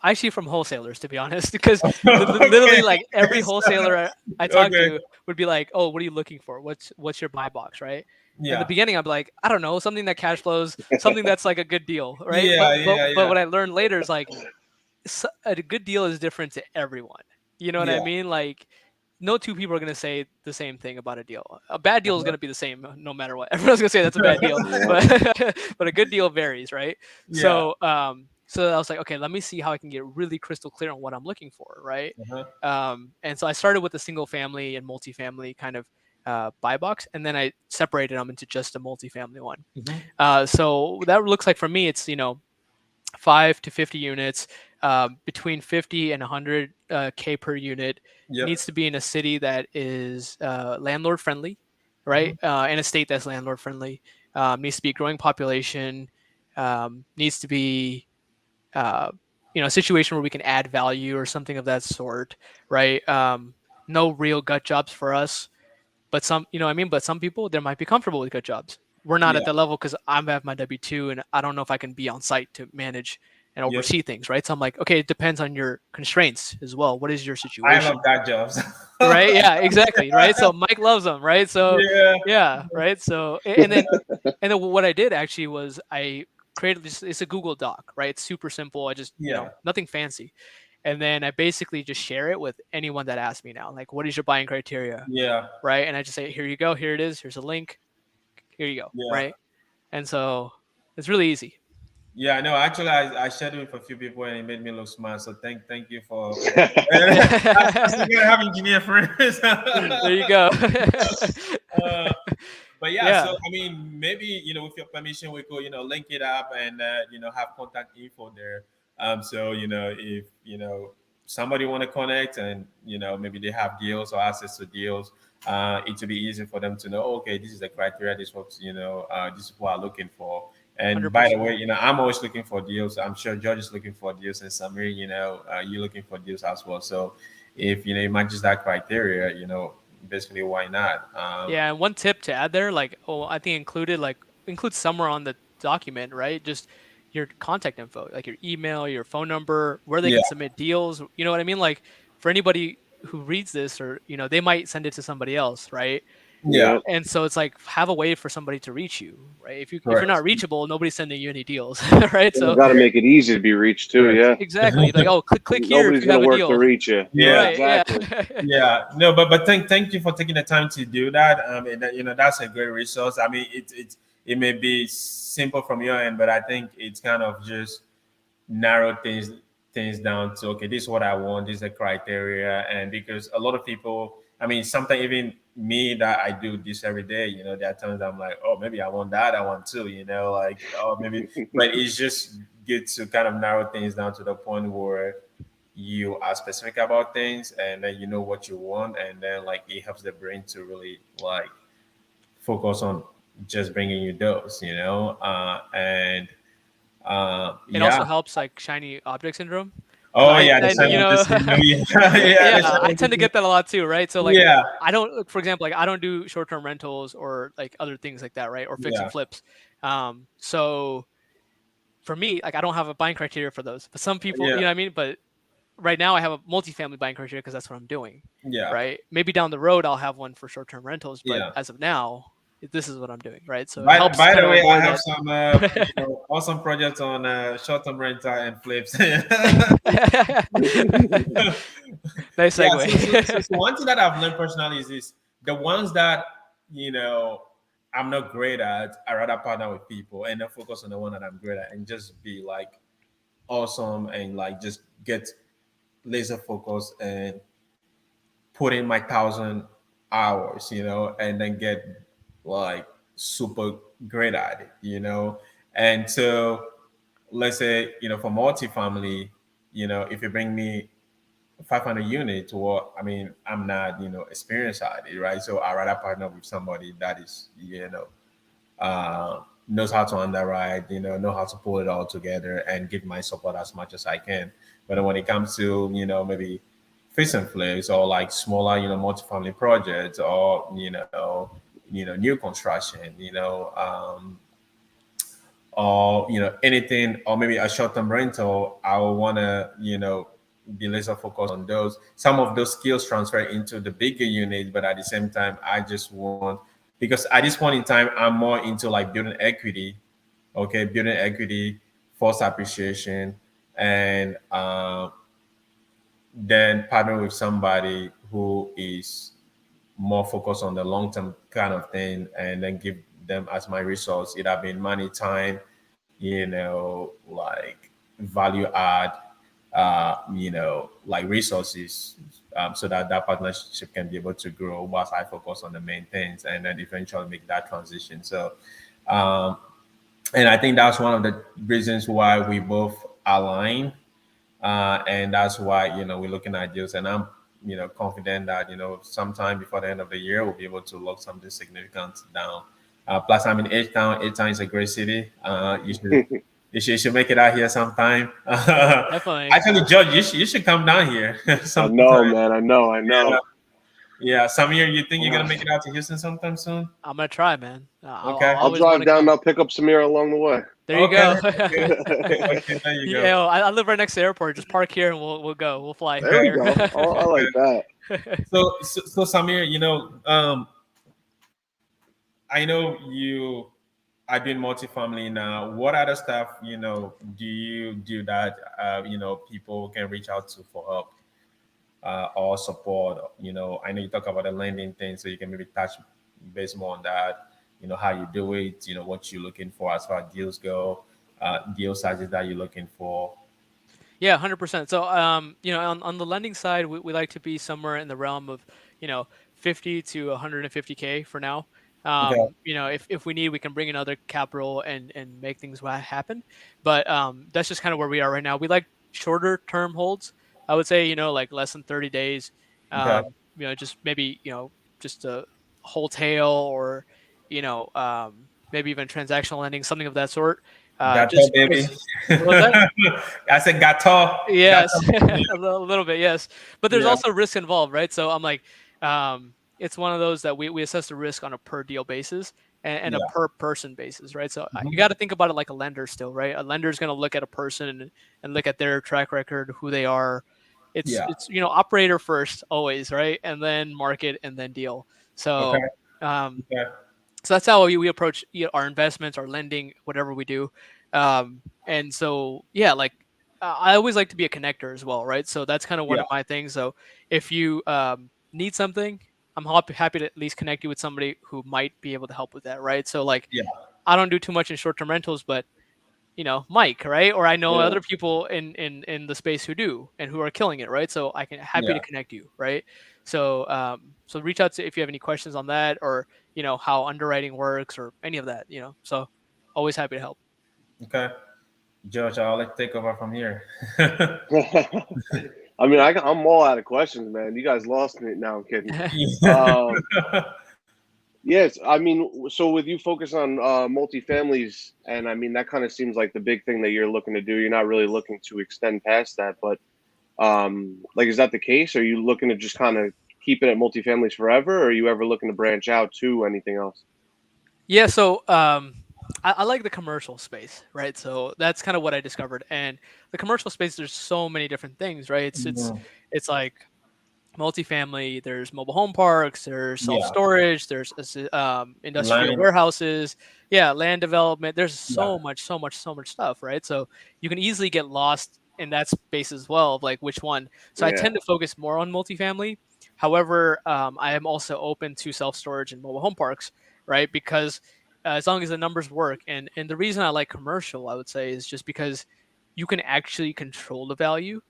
actually from wholesalers, to be honest, because literally Okay. like every So, wholesaler I talked okay. to would be like, "Oh, what are you looking for? What's your buy box, right?" In the Yeah. beginning, I'd be like, "I don't know, something that cash flows, something that's like a good deal, right?" Yeah. Yeah. But Yeah. what I learned later is like a good deal is different to everyone. You know what I Yeah. mean? Like, no two people are gonna say the same thing about a deal. A bad deal is Uh-huh. gonna be the same no matter what. Everyone's gonna say that's a bad deal, Yep. but but a good deal varies, right? Yeah. So I was like, okay, let me see how I can get really crystal clear on what I'm looking for, right? Uh-huh. And so I started with the single family and multifamily kind of buy box, and then I separated them into just a multifamily one. Hmm. So that looks like for me, it's 5 to 50 units, between 50 and 100 K per unit. Yep. Needs to be in a city that is landlord friendly, right? Hmm. In a state that's landlord friendly. Needs to be a growing population. Needs to be uh, a situation where we can add value or something of that sort, right? No real gut jobs for us, but some, you know what I mean? But some people, they might be comfortable with good jobs. We're not at Yeah. that level because I have my W-2 and I don't know if I can be on site to manage and Yep. oversee things, right? So I'm like, okay, it depends on your constraints as well. What is your I love situation? that jobs. Right? Yeah, exactly. Right. So Mike loves them, right? So Yeah. yeah, right. So and then what I did actually was I created this. It's a Google Doc, right? It's super simple. I just Yeah. nothing fancy, and then I basically just share it with anyone that asks me now, like, what is your buying criteria, Yeah. right? And I just say, here you go, here it is, here's a link, here you go, Yeah. right? And so it's really easy. Yeah, no, actually, I shared it with a few people and it made me look smart. So thank you for. That's Yeah. you gotta have engineer friends. There you go. uh, but yeah, so Yeah, I mean, maybe with your permission, we could link it up and have contact info there. So if somebody want to connect and maybe they have deals or access to deals, it will be easy for them to know. Okay, this is the criteria. This is what this is what I'm looking for. And by the 100%. way, I'm always looking for deals. I'm sure George is looking for deals, and Samir, you're looking for deals as well. So if it matches that criteria, basically why not? Yeah, and one tip to add there, like, oh, I think include somewhere on the document, right? Just your contact info, like your email, your phone number, where they Yeah, can submit deals. You know what I mean? Like for anybody who reads this, or they might send it to somebody else, right? yeah, Yep. And so it's like have a way for somebody to reach you, right? If you're correct, not reachable, nobody's sending you any deals, right? So Got to make it easy to be reached too. correct. Yeah. exactly, like, oh, click here if Nobody's you gonna have a work to deal, reach you. Yeah, Yeah, right? Yeah. exactly. yeah. No, but thank you for taking the time to do that. And that's a great resource. I mean, it may be simple from your end, but I think it's kind of just narrow things down to, okay, this is what I want, this is the criteria. And because a lot of people, I mean, sometimes even me, that I do this every day, there are times I'm like, oh, maybe I want that, I want to, like, oh, maybe. But it's just good to kind of narrow things down to the point where you are specific about things, and then what you want, and then like it helps the brain to really like focus on just bringing you those, and It also yeah. helps like shiny object syndrome, because Oh I yeah, the and shiny you know object syndrome. Yeah, yeah, the shiny I tend object to get syndrome. that a lot too, right? So like Yeah, I don't, for example, like I don't do short-term rentals or like other things like that, right? Or fix and yeah, flips. So for me, like I don't have a buying criteria for those. But some people, yeah, you know what I mean? But right now I have a multifamily buying criteria because that's what I'm doing, yeah, right? Maybe down the road I'll have one for short-term rentals, but yeah. as of now, this is what I'm doing, right? So it helps By kind the of way, I avoid have that. some awesome projects on short-term rental and flips. Nice Yeah, so segue. one thing that I've learned personally is this: the ones that you know I'm not great at, I rather partner with people and then focus on the one that I'm great at, and just be like awesome and like just get laser focused and put in my 1,000 hours, and then get like super great at it, And so let's say, for multifamily, if you bring me 500 units, or I mean, I'm not, experienced at it, right? So I rather partner with somebody that is, knows how to underwrite, know how to pull it all together and give my support as much as I can. But when it comes to, maybe fix and flips or like smaller, multifamily projects or, new construction, or, anything, or maybe a short-term rental, I will want to, be laser focused on those. Some of those skills transfer into the bigger unit, but at the same time, I just want, because at this point in time, I'm more into like building equity, okay, building equity, force appreciation, and then partner with somebody who is more focused on the long term kind of thing, and then give them as my resource, either being money, time, like value add, like resources, so that that partnership can be able to grow whilst I focus on the main things, and then eventually make that transition. So, um, and I think that's one of the reasons why we both align, and that's why we're looking at deals, and I'm confident that sometime before the end of the year we'll be able to lock something significant down. Plus, I'm in H Town. H Town is a great city. You should make it out here sometime. Definitely. Actually, George, you should come down here I know, sometime. man. I know. I Yeah, know. yeah. Samir, you think you're gonna make it out to Houston sometime soon? I'm gonna try, man. Okay. I'll I'll always want drive to down and come. I'll pick up Samir along the way. There you Okay. go. Okay. Okay. Okay. There you go. Yeah, I live right next to the airport. Just park here and we'll go. We'll fly There we here. go. I like that. So Samir, I know you are doing multifamily now. What other stuff, do you do that, people can reach out to for help, or support? I know you talk about the lending thing, so you can maybe touch base more on that. How you do it. What you're looking for as far as deals go, deal sizes that you're looking for. Yeah, 100%. So, on the lending side, we like to be somewhere in the realm of, 50 to 150K for now. Okay. If we need, we can bring in other capital and make things happen. But that's just kind of where we are right now. We like shorter term holds. I would say, like less than 30 days. Okay. Just maybe, just a wholesale or, maybe even transactional lending, something of that sort. Gato, Just baby. because, what was that? I said gato. Yes, Gato. a little bit, yes. But there's Yeah. also risk involved, right? So I'm like, it's one of those that we assess the risk on a per deal basis and a Yeah. per person basis, right? So you Mhm. got to think about it like a lender still, right? A lender is going to look at a person and look at their track record, who they are. It's Yeah. it's operator first always, right? And then market and then deal. Okay. So um, Okay. so that's how we approach our investments, our lending, whatever we do. And so yeah, like I always like to be a connector as well, right? So that's kind of one Yeah. of my things. So if you need something, I'm happy to at least connect you with somebody who might be able to help with that, right? So like Yeah. I don't do too much in short-term rentals, but Mike, right? Or I know Yeah. other people in the space who do and who are killing it, right? So I can happy Yeah. to connect you, right? So so reach out to if you have any questions on that or how underwriting works or any of that, So always happy to help. Okay. George, I'll let take over from here. I mean, I'm all out of questions, man. You guys lost me. Now I'm kidding. Yeah. Um, Yes, I mean, so with you focus on multifamilies, and I mean that kind of seems like the big thing that you're looking to do. You're not really looking to extend past that, but like, is that the case? Are you looking to just kind of keep it at multifamilies forever, or are you ever looking to branch out to anything else? Yeah, so I like the commercial space, right? So that's kind of what I discovered. And the commercial space, there's so many different things, right? Mhm. It's like multifamily. There's mobile home parks. There's self Yeah, storage. There's industrial line. warehouses. Yeah, land development. There's Yeah, so much stuff, right? So you can easily get lost in that space as well, of like which one. So I Yeah. tend to focus more on multifamily. However, I am also open to self storage and mobile home parks, right? Because as long as the numbers work, and the reason I like commercial, I would say, is just because you can actually control the value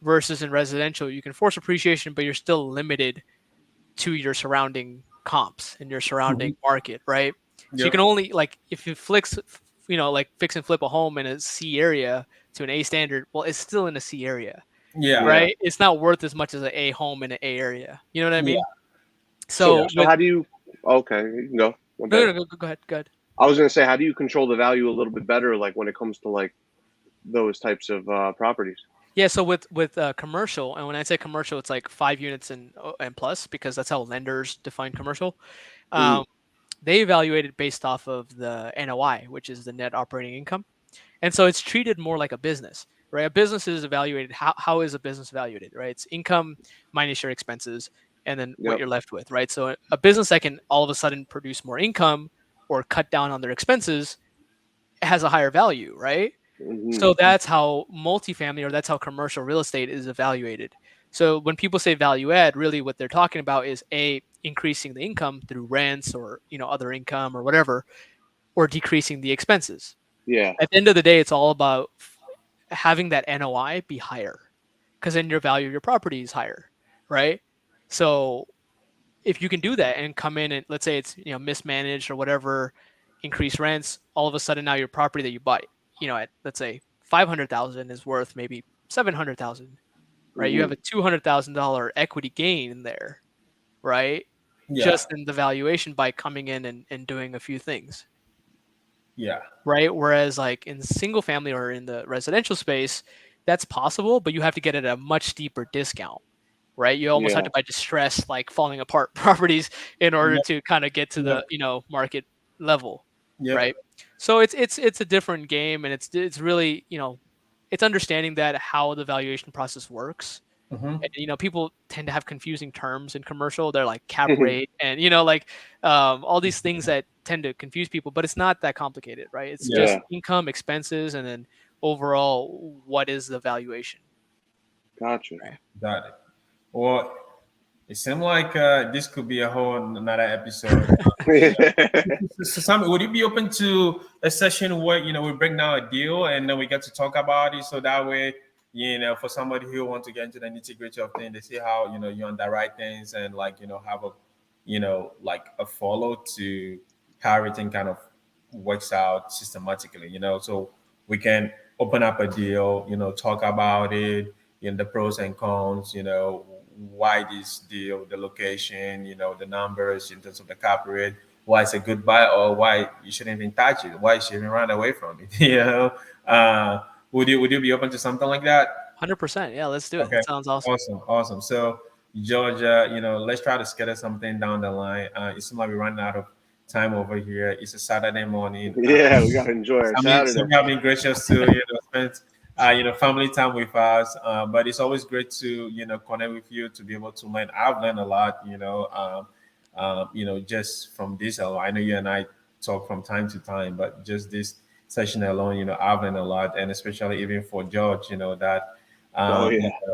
versus in residential you can force appreciation but you're still limited to your surrounding comps and your mhm. surrounding market, right? So you Yep. can only, like, if you like fix and flip a home in a C area to an A standard, well, it's still in a C area, Yeah, Yeah. right? It's not worth as much as an A home in an A area, you know what I yeah, mean? So yeah. So so with how do you? Okay, you can go. My no, bad. no, no, go ahead, go ahead. I was gonna say, how do you control the value a little bit better, like when it comes to like those types of properties? Yeah, so with commercial, and when I say commercial, it's like 5 units and plus, because that's how lenders define commercial. Hmm. um, they evaluate it based off of the NOI, which is the net operating income. And so it's treated more like a business, right? A business is evaluated. How is a business evaluated, right? It's income minus your expenses and then what Yep. you're left with, right? So a business that can all of a sudden produce more income or cut down on their expenses has a higher value, right? Hmm. So that's how multifamily, or that's how commercial real estate is evaluated. So when people say value add, really what they're talking about is a increasing the income through rents or other income or whatever, or decreasing the expenses. Yeah. At the end of the day, it's all about having that NOI be higher, because then your value of your property is higher, right? So if you can do that and come in and, let's say it's mismanaged or whatever, increase rents, all of a sudden now your property that you bought, at, let's say, 500,000 is worth maybe 700,000, right? You Hmm. have a $200,000 equity gain in there, right? Yeah, Just in the valuation by coming in and doing a few things, yeah, right? Whereas like in single family or in the residential space, that's possible, but you have to get it at a much steeper discount, right? You almost have Yeah. to buy distressed, like falling apart properties in order yep, to kind of get to yep, the market level, yep. right? So it's a different game, and it's really it's understanding that how the valuation process works. Hmm. And people tend to have confusing terms in commercial. They're like cap rate and like all these things that tend to confuse people, but it's not that complicated, right? It's Yeah, just Yeah. income, expenses, and then overall what is the valuation, Gotcha. right? got it. Well, it seemed like this could be a whole another episode. So, Sam, would you be open to a session where we break down a deal and then we get to talk about it, so that way, for somebody who wants to get into the nitty gritty of things, they see how you underwrite things and like have a like a follow to how everything kind of works out systematically. So we can open up a deal, talk about it, the pros and cons, why this deal, the location, the numbers in terms of the cap rate, why it's a good buy or why you shouldn't even touch it, why you should even run away from it. Uh, would you be open to something like that? 100%. Yeah, let's do it. Okay, That sounds awesome. awesome, awesome. So, Georgia, let's try to schedule something down the line. It seems like we're running out of time over here. It's a Saturday morning. Yeah, we gotta enjoy our Some Saturday. have been gracious to spend family time with us. But it's always great to connect with you to be able to learn. I've learned a lot. Just from this alone. I know you and I talk from time to time, but just this session alone, I've learned a lot, and especially even for George, that. Oh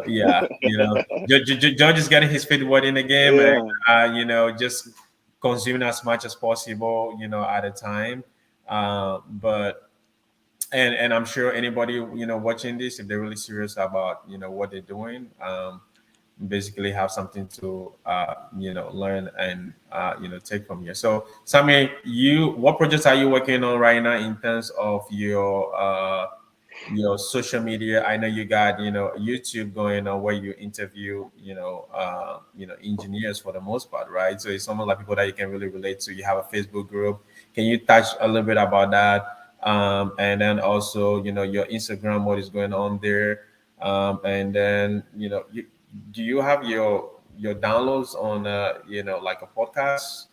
yeah. Yeah, George is getting his feet wet in the game, and Yeah. just consuming as much as possible, at a time. But and I'm sure anybody watching this, if they're really serious about what they're doing, basically have something to learn and take from here. So, Samir, what projects are you working on right now in terms of your your social media. I know you got, YouTube going on where you interview, engineers for the most part, right? So it's someone like people that you can really relate to. You have a Facebook group. Can you touch a little bit about that? And then also, your Instagram, what is going on there? And then, do you have your downloads on, like a podcast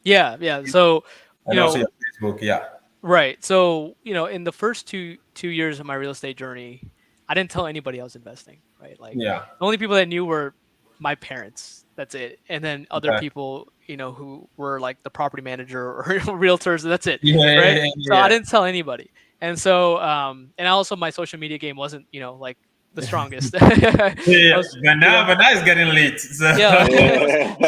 Yeah. So, you and also know, your Facebook? Yeah. right. So, in the first two years of my real estate journey, I didn't tell anybody I was investing, right? Like Yeah. the only people that knew were my parents. That's it. And then other Okay. people, who were like the property manager or realtors, that's it. Yeah. Right. Yeah. So I Yeah. didn't tell anybody. And so and also my social media game wasn't, like the strongest. I Yeah, was, but now it's getting late. So. yeah.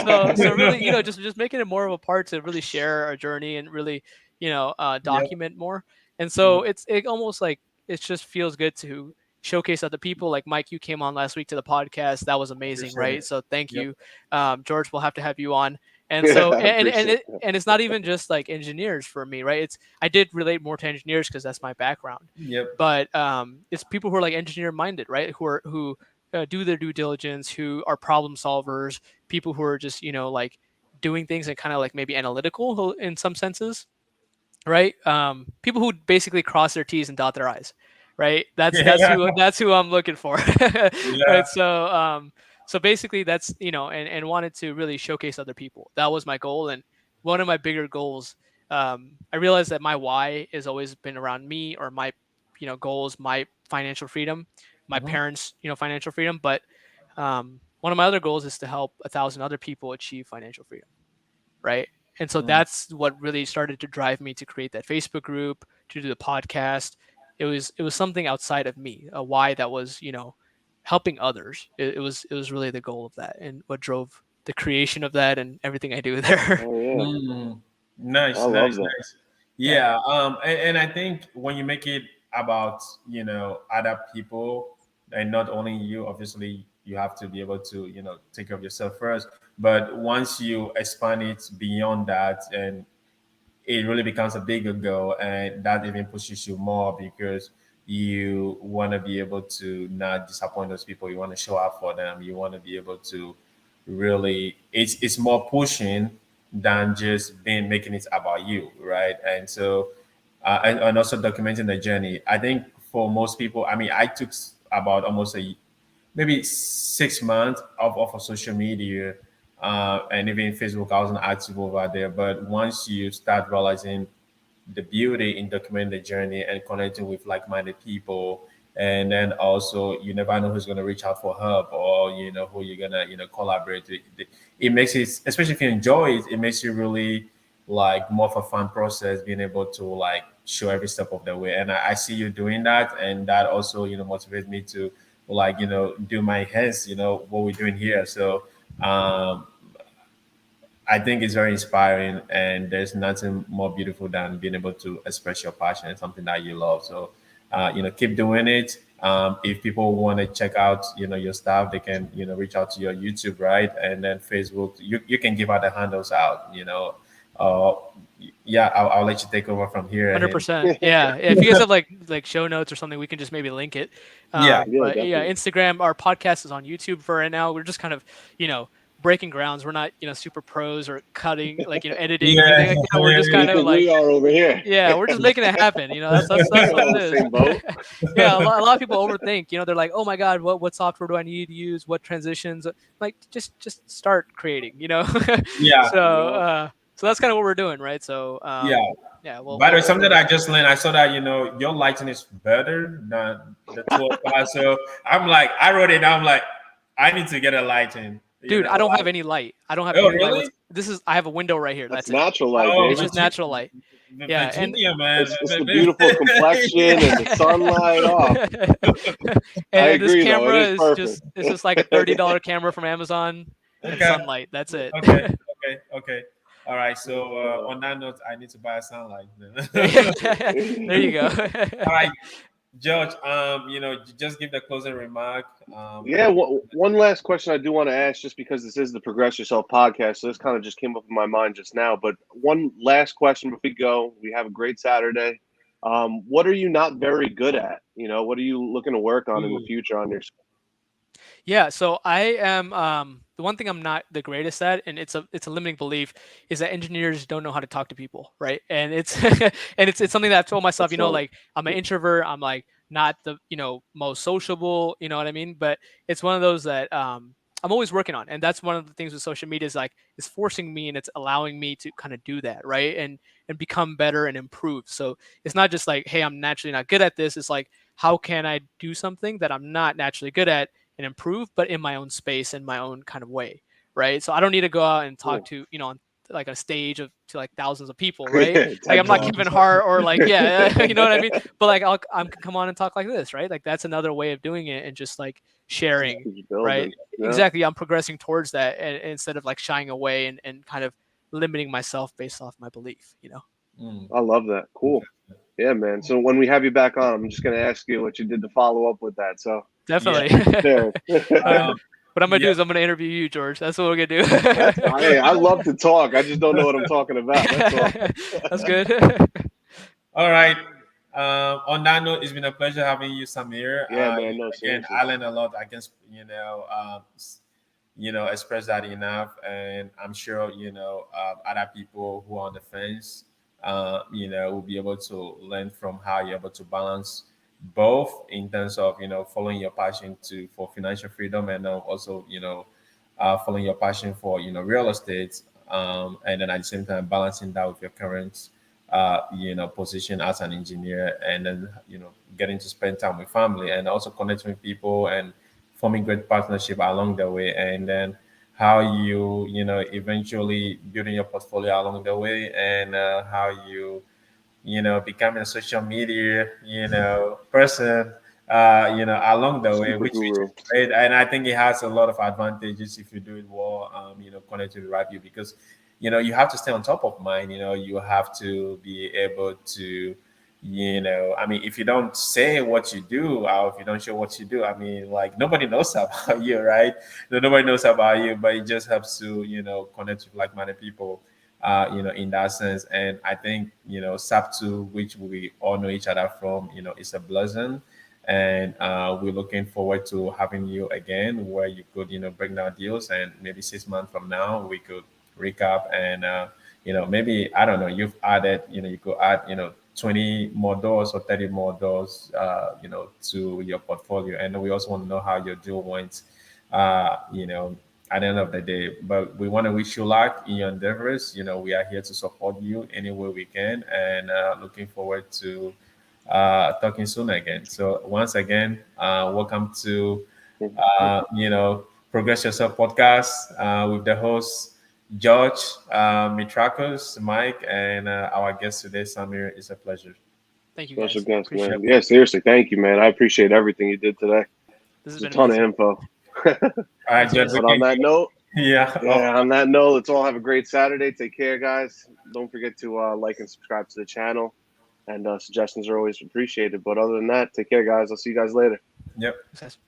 So Yeah. really, just making it more of a part to really share our journey and really, Yep. document more. And Mhm. so it almost like it just feels good to showcase other people. Like Mike, you came on last week to the podcast. That was amazing, Appreciate right? it. So thank Yep. you. George, we'll have to have you on. And Yeah, so I appreciate that. and it's not even just like engineers for me, right? It's I did relate more to engineers because that's my background, Yep. but it's people who are like engineer minded, right? Who do their due diligence, who are problem solvers, people who are just like doing things and kind of like maybe analytical in some senses, right? People who basically cross their T's and dot their I's, right? Yeah. That's who I'm looking for, Yeah. right? So basically that's and wanted to really showcase other people. That was my goal, and one of my bigger goals. I realized that my why has always been around me or my goals, my financial freedom, my Mhm. parents financial freedom, but one of my other goals is to help 1,000 other people achieve financial freedom, right? And so Mm. that's what really started to drive me to create that Facebook group, to do the podcast. It was something outside of me, a why that was, helping others. It was really the goal of that and what drove the creation of that and everything I do there. Oh yeah, Mm. I Nice, love nice, that. nice. Yeah. Yeah. And I think when you make it about, other people and not only you, obviously you have to be able to, take care of yourself first. But once you expand it beyond that, and it really becomes a bigger goal, and that even pushes you more because you want to be able to not disappoint those people. You want to show up for them. You want to be able to really, it's more pushing than just being making it about you, right? And so and also documenting the journey. I think for most people, I mean, I took about almost maybe 6 months off of social media, and even Facebook. I wasn't active over there, but once you start realizing the beauty in documenting the journey and connecting with like-minded people, and then also you never know who's going to reach out for help, or who you're gonna collaborate with. It makes it, especially if you enjoy it, it makes you really like more of a fun process, being able to like show every step of the way. And I see you doing that, and that also motivates me to like do my hands, what we're doing here. So um I think it's very inspiring, and there's nothing more beautiful than being able to express your passion and something that you love. So, keep doing it. If people want to check out, your stuff, they can, reach out to your YouTube, right? And then Facebook. You can give out the handles out. Uh, yeah, I'll let you take over from here. And 100%. Yeah. If you guys have like show notes or something, we can just maybe link it. yeah, Yeah, But yeah, definitely. Instagram, our podcast is on YouTube for right now. We're just kind of, breaking grounds. We're not, super pros or cutting, like, editing or yeah, anything like that. We're yeah, just What do you kind of think like, we are over here? yeah, we're just making it happen. That's We're what all it in the is. same boat. Yeah, a lot of people overthink. They're like, oh my god, what software do I need to use? What transitions? Like, just start creating. yeah, So Yeah. so that's kind of what we're doing, right? So yeah. yeah, By the way, something we'll that I just learned, I saw that your lighting is better than the 12 class. So I'm like, I wrote it down. I'm like, I need to get a lighting. dude, I don't have Like, any light. I don't have oh any light. really? This is I have a window right here. That's That's it. natural light, Oh, It's baby. just natural light. Yeah, and Virginia, man. It's the beautiful complexion and the sunlight. Oh, I and this agree, though. It camera is is perfect. just like a $30 camera from Amazon and Okay, sunlight. That's it. okay, okay. All right. So on that note, I need to buy a sunlight. There you go. All right, George. Just give the closing remark. Yeah, one last question I do want to ask, just because this is the Progress Yourself podcast, so this kind of just came up in my mind just now. But one last question before we go. We have a great Saturday. What are you not very good at? You know, what are you looking to work on in the Ooh. future on your? Yeah, so I am the one thing I'm not the greatest at, and it's a limiting belief, is that engineers don't know how to talk to people, right? And it's and it's something that I've told myself, That's funny. like I'm an introvert, I'm like not the most sociable, you know what I mean? But it's one of those that I'm always working on, and that's one of the things with social media is like it's forcing me and it's allowing me to kind of do that, right? And become better and improve. So it's not just like, hey, I'm naturally not good at this. It's like, how can I do something that I'm not naturally good at and improve, but in my own space and my own kind of way, right? So I don't need to go out and talk Cool. to on like a stage of to like thousands of people, right? Yeah, Like TED I'm not Talk. Kevin Hart or like yeah, you know what I mean. But like I can come on and talk like this, right? Like that's another way of doing it and just like Just sharing, keep right? building. Yeah, Exactly. I'm progressing towards that and instead of like shying away and kind of limiting myself based off my belief, you know. Mm. I love that. Cool. Yeah, man. So when we have you back on, I'm just gonna ask you what you did to follow up with that. So Yeah. Definitely. yeah, Uh, Um, what I'm gonna do yeah. is I'm gonna interview you, George. That's what we're gonna I do. love to talk. I just don't know what I'm talking about. That's all. That's good. All right. On that note, it's been a pleasure having you, Samir. Yeah, man. No, Again, seriously. I learned a lot. I can, express that enough, and I'm sure other people who are on the fence, will be able to learn from how you're able to balance both in terms of following your passion to for financial freedom, and also following your passion for real estate, and then at the same time balancing that with your current position as an engineer, and then getting to spend time with family and also connecting with people and forming great partnership along the way, and then how eventually building your portfolio along the way, and how you becoming a social media person along the way, Super which is guru. great. And I think it has a lot of advantages if you do it well, connect to the right people, because you have to stay on top of mind. You have to be able to I mean, if you don't say what you do, or if you don't show what you do, I mean, like, nobody knows about you, right? Nobody knows about you, but it just helps to connect with like-minded people, in that sense. And I think, SAP2, which we all know each other from, is a blessing. And we're looking forward to having you again, where you could, break down deals, and maybe 6 months from now, we could recap, and, maybe, I don't know, you've added, you could add, 20 more doors or 30 more doors, to your portfolio. And we also want to know how your deal went, at the end of the day. But we want to wish you luck in your endeavors. We are here to support you any way we can, and looking forward to talking soon again. So once again, welcome to Progress Yourself podcast, with the host George, Mitrakos, Mike, and our guest today, Samir. It's a pleasure. Thank you Special guys. guest, Appreciate man. it. Yeah, seriously. Thank you, man. I appreciate everything you did today. This has It's a been ton of amazing. info. All right, Thanks, George. guys. But on that note, Yeah. yeah, on that note, let's all have a great Saturday. Take care, guys. Don't forget to like and subscribe to the channel. And suggestions are always appreciated. But other than that, take care, guys. I'll see you guys later. Yep. Thanks, guys.